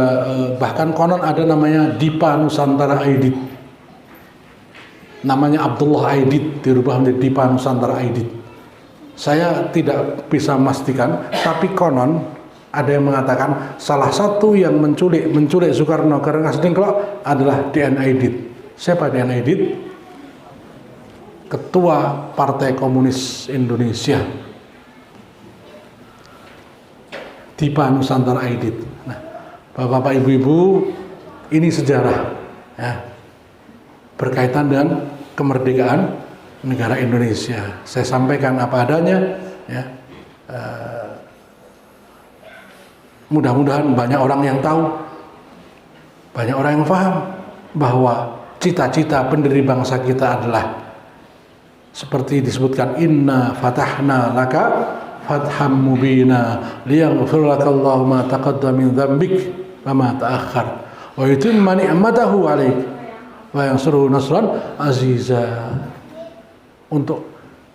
bahkan konon ada namanya Dipa Nusantara Aidit. Namanya Abdullah Aidit dirubah menjadi Dipa Nusantara Aidit. Saya tidak bisa memastikan, tapi konon ada yang mengatakan salah satu yang menculik Soekarno ke Rengas Dengklok adalah DN Aidit. Siapa DN Aidit? Ketua Partai Komunis Indonesia, Dipa Nusantara Aidit. Nah, Bapak-bapak, Ibu-ibu, ini sejarah, ya, berkaitan dengan kemerdekaan negara Indonesia. Saya sampaikan apa adanya, ya. Mudah-mudahan banyak orang yang tahu, banyak orang yang paham bahwa cita-cita pendiri bangsa kita adalah seperti disebutkan, inna fatahna laka fatham mubina liyaghfir lakallahu ma taqaddama min dzambik wa ma ta'akhkhar wa yutimma ni'matahu 'alaik wa yansuruhu nasran aziza. Untuk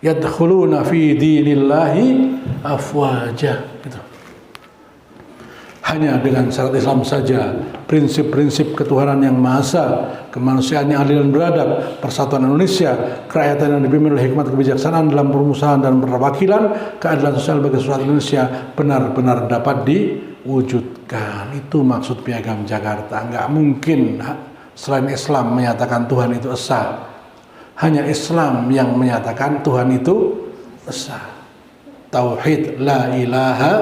yadkhuluna fi dinillahi afwaja. Gitu. Hanya dengan syarat Islam saja, prinsip-prinsip ketuhanan yang maha esa, kemanusiaan yang adil dan beradab, persatuan Indonesia, kerakyatan yang dipimpin oleh hikmat kebijaksanaan dalam permusuhan dan perwakilan, keadilan sosial bagi seluruh Indonesia benar-benar dapat diwujudkan. Itu maksud Piagam Jakarta. Enggak mungkin selain Islam menyatakan Tuhan itu esa. Hanya Islam yang menyatakan Tuhan itu esa. Tauhid la ilaha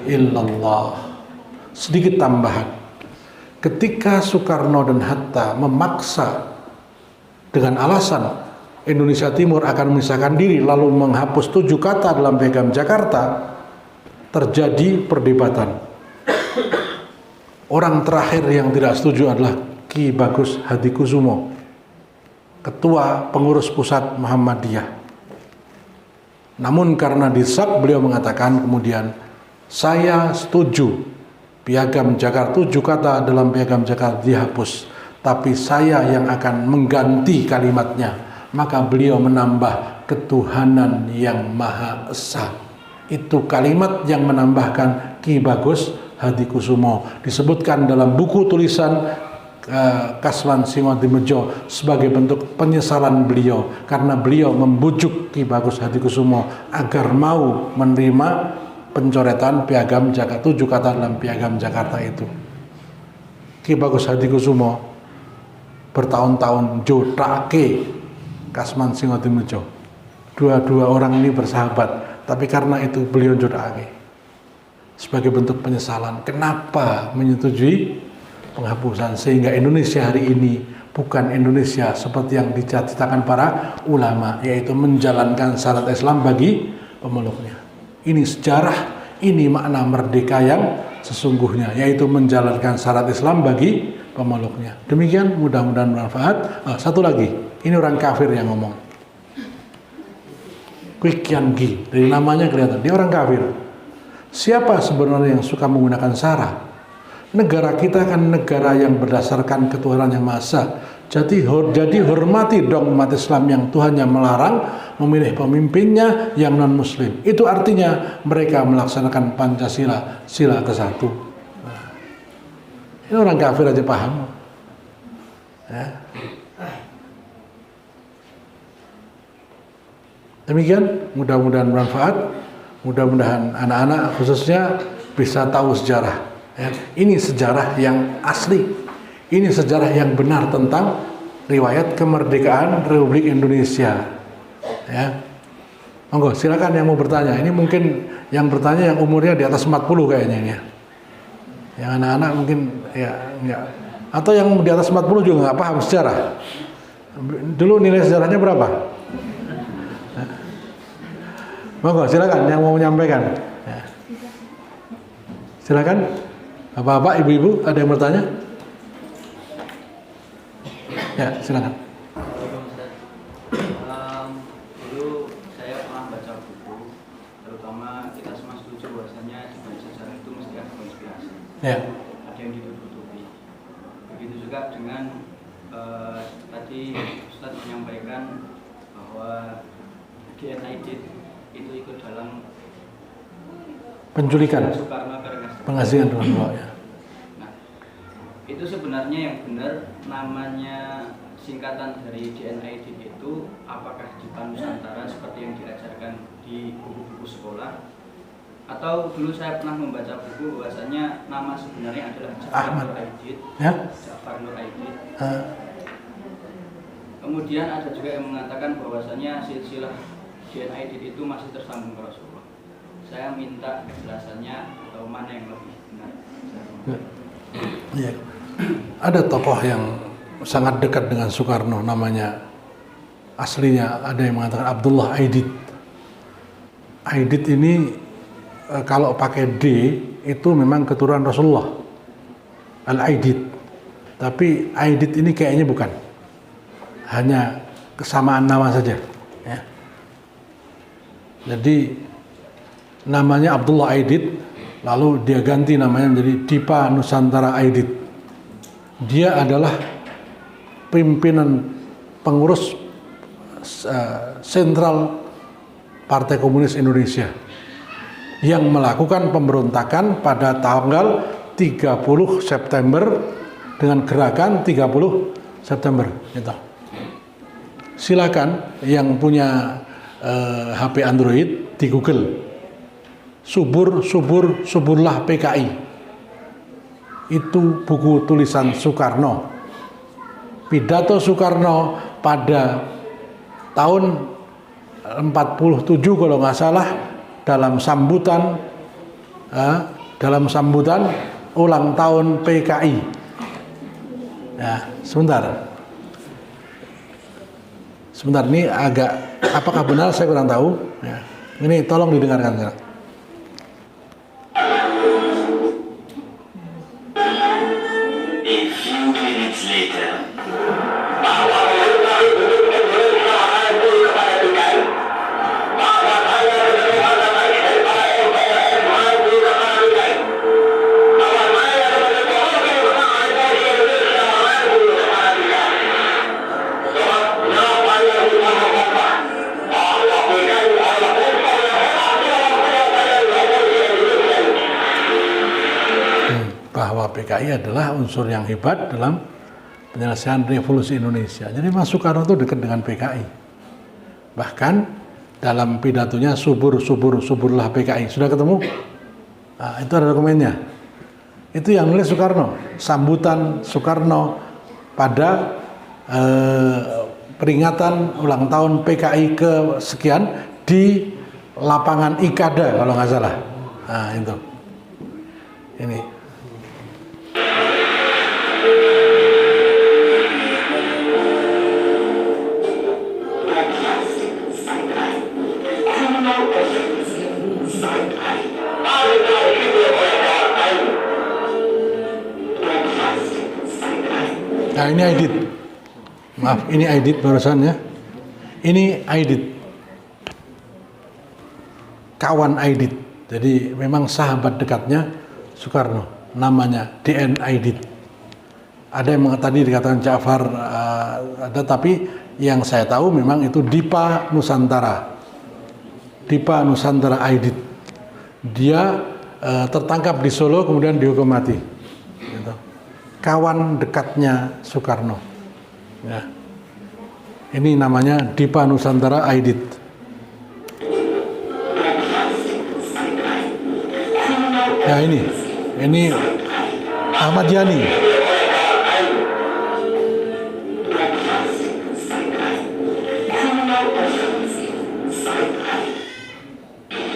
illallah. Sedikit tambahan, ketika Soekarno dan Hatta memaksa dengan alasan Indonesia Timur akan memisahkan diri lalu menghapus 7 kata dalam Piagam Jakarta, terjadi perdebatan. Orang terakhir yang tidak setuju adalah Ki Bagus Hadikusumo, Ketua Pengurus Pusat Muhammadiyah. Namun karena disak, beliau mengatakan kemudian, saya setuju Piagam Jakarta, 7 kata dalam Piagam Jakarta dihapus, tapi saya yang akan mengganti kalimatnya. Maka beliau menambah ketuhanan yang maha esa. Itu kalimat yang menambahkan Ki Bagus Hadikusumo, disebutkan dalam buku tulisan Kasman Singotimejo sebagai bentuk penyesalan beliau, karena beliau membujuk Ki Bagus Hadikusumo agar mau menerima pencoretan Piagam Jakarta, 7 kata dalam Piagam Jakarta itu. Ki Bagus Hadikusumo bertahun-tahun jotake Kasman Singotimejo. Dua orang ini bersahabat, tapi karena itu beliau jotake sebagai bentuk penyesalan. Kenapa menyetujui penghapusan, sehingga Indonesia hari ini bukan Indonesia seperti yang dicita-citakan para ulama, yaitu menjalankan syarat Islam bagi pemeluknya. Ini sejarah, ini makna merdeka yang sesungguhnya, yaitu menjalankan syarat Islam bagi pemeluknya. Demikian, mudah-mudahan bermanfaat. Satu lagi, ini orang kafir yang ngomong. Kwik Kian Gi, dari namanya kelihatan, dia orang kafir. Siapa sebenarnya yang suka menggunakan sara? Negara kita kan negara yang berdasarkan ketuhanan yang maha esa. Jadi hormati dong umat Islam yang Tuhannya melarang memilih pemimpinnya yang non-muslim. Itu artinya mereka melaksanakan Pancasila, sila ke-1. Ini orang kafir aja paham. Ya. Demikian, mudah-mudahan bermanfaat. Mudah-mudahan anak-anak khususnya bisa tahu sejarah. Ya. Ini sejarah yang asli. Ini sejarah yang benar tentang riwayat kemerdekaan Republik Indonesia. Ya. Monggo, silakan yang mau bertanya. Ini mungkin yang bertanya yang umurnya di atas 40 kayaknya ini. Yang anak-anak mungkin ya enggak. Atau yang di atas 40 juga nggak paham sejarah. Dulu nilai sejarahnya berapa? Monggo, silakan yang mau menyampaikan. Ya. Silakan. Bapak-bapak, ibu-ibu, ada yang bertanya? Ya, silakan. Dulu saya pernah baca buku, terutama kita semua setuju bahwasanya di balik sejarah itu mesti ada konspirasi. Ya. Ada yang ditutupi. Begitu juga dengan tadi Ustadz menyampaikan bahwa DNA itu ikut dalam penculikan, Soekarno pengasihan Tuhan Allah. Ya. Itu sebenarnya yang benar namanya singkatan dari DNA itu apakah di Nusantara seperti yang diajarkan di buku-buku sekolah, atau dulu saya pernah membaca buku bahwasanya nama sebenarnya adalah Ja'far Nur Aidit. Ya? Ja'far Nur Aidit. Kemudian ada juga yang mengatakan bahwasanya silsilah DNA itu masih tersambung ke Rasulullah. Saya minta penjelasannya atau mana yang lebih benar. Ya. Ada tokoh yang sangat dekat dengan Soekarno, namanya aslinya ada yang mengatakan Abdullah Aidit. Aidit ini kalau pakai D itu memang keturunan Rasulullah, Al-Aidit. Tapi Aidit ini kayaknya bukan, hanya kesamaan nama saja. Ya. Jadi namanya Abdullah Aidit, lalu dia ganti namanya menjadi Dipa Nusantara Aidit. Dia adalah pimpinan pengurus sentral Partai Komunis Indonesia yang melakukan pemberontakan pada tanggal 30 September dengan gerakan 30 September gitu. Silakan yang punya HP Android di Google Suburlah PKI. Itu buku tulisan Soekarno. Pidato Soekarno pada tahun 47 kalau nggak salah dalam sambutan ulang tahun PKI. Ya, sebentar ini agak apakah benar saya kurang tahu. Ya, ini tolong didengarkan. Bahwa PKI adalah unsur yang hebat dalam penyelesaian revolusi Indonesia. Jadi Mas Soekarno itu dekat dengan PKI. Bahkan dalam pidatonya suburlah PKI. Sudah ketemu? Nah, itu ada dokumennya. Itu yang nulis Soekarno. Sambutan Soekarno pada peringatan ulang tahun PKI ke sekian di lapangan Ikada kalau nggak salah. Nah, itu. Ini. Nah, ini Aidit. Maaf, ini Aidit barusan ya. Ini Aidit. Kawan Aidit. Jadi memang sahabat dekatnya Soekarno. Namanya DN Aidit. Ada yang tadi dikatakan Ja'far ada, tapi yang saya tahu memang itu Dipa Nusantara. Dipa Nusantara Aidit. Dia tertangkap di Solo kemudian dihukum mati. Gitu. Kawan dekatnya Soekarno. Ya. Ini namanya Dipa Nusantara Aidit. Ya ini Ahmad Yani.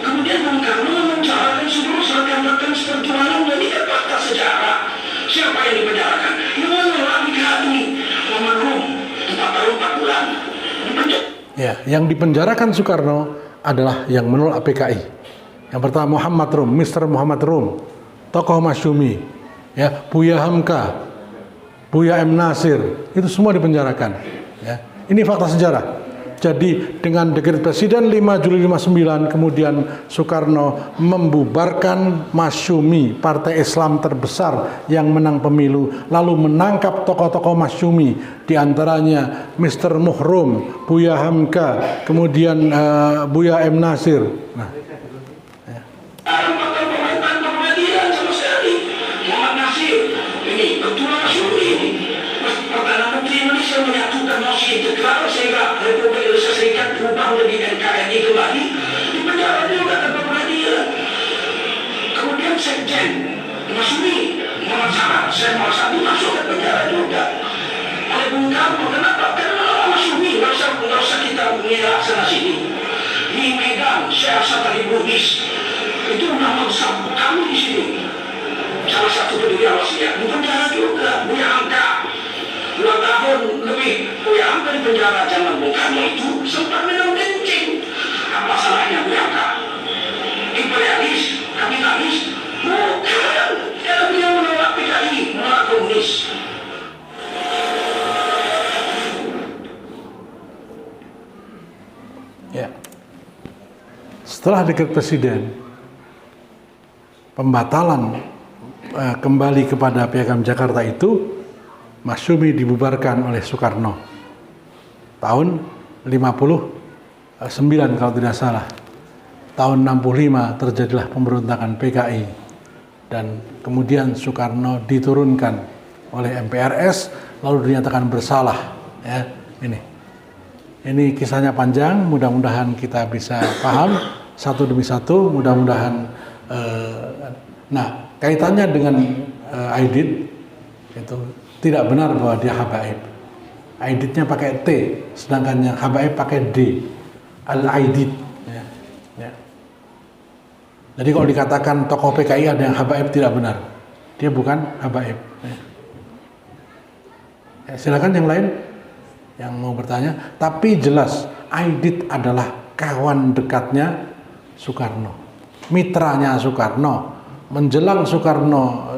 Kemudian Bung Karno mencatatkan seluruh serangkaian perjuangan dan ini fakta sejarah. Siapa yang dipenjarakan? Yang menolak PKI. Muhammad Rum 4 tahun 4 bulan. Ya, yang dipenjarakan Soekarno adalah yang menolak PKI. Yang pertama Muhammad Rum, Mr. Muhammad Rum, tokoh Masyumi, ya, Buya Hamka, Buya M. Nasir, itu semua dipenjarakan. Ya. Ini fakta sejarah. Jadi dengan dekret Presiden 5 Juli 59 kemudian Soekarno membubarkan Masyumi, partai Islam terbesar yang menang pemilu, lalu menangkap tokoh-tokoh Masyumi, diantaranya Mr. Muhrum, Buya Hamka, kemudian Buya M. Nasir. Nah, menyatukan Masjid Istiqlal sehingga Republik Indonesia Serikat berubah menjadi NKRI kembali, di penjara juga tanpa pengadilan. Kemudian Sekjen Masyumi Muhammad Saad, saya Muhammad Saad masuk ke penjara juga oleh Bung Karno. Kenapa? Karena Masyumi nggak usah kita mengelak sana sini. Di Medan Syekh Hasan Ali Lubis itu nama besar kami di sini. Salah satu pendiri Al-Wasiyah di penjara juga. Buya Hamka 2 tahun lebih Buya Hamka di penjara. Zaman Bung Karno itu sempat minum kencing. Apa salahnya Buya Hamka? Imperialis, kapitalis? Bukan. Karena dia menolak PKI, menolak komunis. ya. Setelah dekret Presiden, pembatalan kembali kepada Piagam Jakarta itu, Masyumi dibubarkan oleh Soekarno tahun 59 kalau tidak salah. tahun 65 terjadilah pemberontakan PKI dan kemudian Soekarno diturunkan oleh MPRS lalu dinyatakan bersalah. Ya, ini kisahnya panjang, mudah-mudahan kita bisa paham satu demi satu, mudah-mudahan. Nah, kaitannya dengan Aidit itu tidak benar bahwa dia habaib. Aiditnya pakai T, sedangkan yang habaib pakai D, al-Aidit. Ya. Ya. Jadi kalau dikatakan tokoh PKI ada yang habaib tidak benar, dia bukan habaib. Ya. Ya, silakan yang lain yang mau bertanya. Tapi jelas Aidit adalah kawan dekatnya Soekarno, mitranya Soekarno. Menjelang Soekarno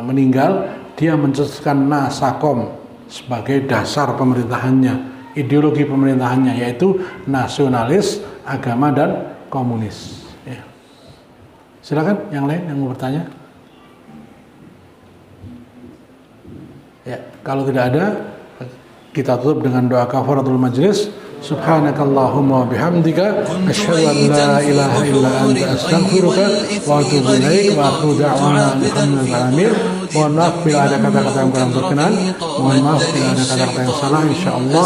meninggal, dia mencetuskan Nasakom sebagai dasar pemerintahannya, ideologi pemerintahannya yaitu nasionalis, agama dan komunis. Ya. Silakan yang lain yang mau bertanya. Ya, kalau tidak ada, kita tutup dengan doa kafaratul majlis. Subhanakallahumma wa bihamdika asyhadu an la ilaha illa anta astaghfiruka wa atubu ilaik wa akhiru da'wana alhamdulillahi alamin. Mohon maaf bila ada kata-kata yang kurang berkenan, mohon maaf bila ada kata-kata yang salah. Insyaallah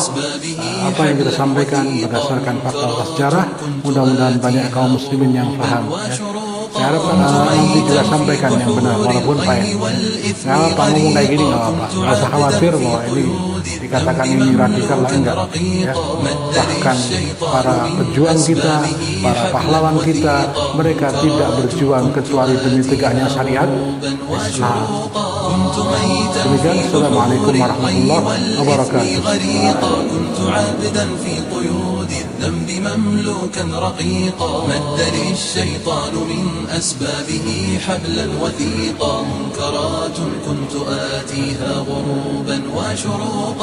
apa yang kita sampaikan berdasarkan fakta sejarah, mudah-mudahan banyak kaum muslimin yang paham. Ya. Saya harap nanti juga sampaikan yang benar walaupun pahit. Nggak apa ngomong kayak gini nggak apa, nggak usah khawatir bahwa ini dikatakan ini radikal lah, enggak. Ya. Bahkan para pejuang kita, para pahlawan kita, mereka tidak berjuang kecuali demi tegaknya syariat Islam. Demikian, assalamualaikum warahmatullahi wabarakatuh. الذنب مملوكا رقيقا مد للشيطان من أسبابه حبلا وثيقا منكرات كنت آتيها غروبا وشروقا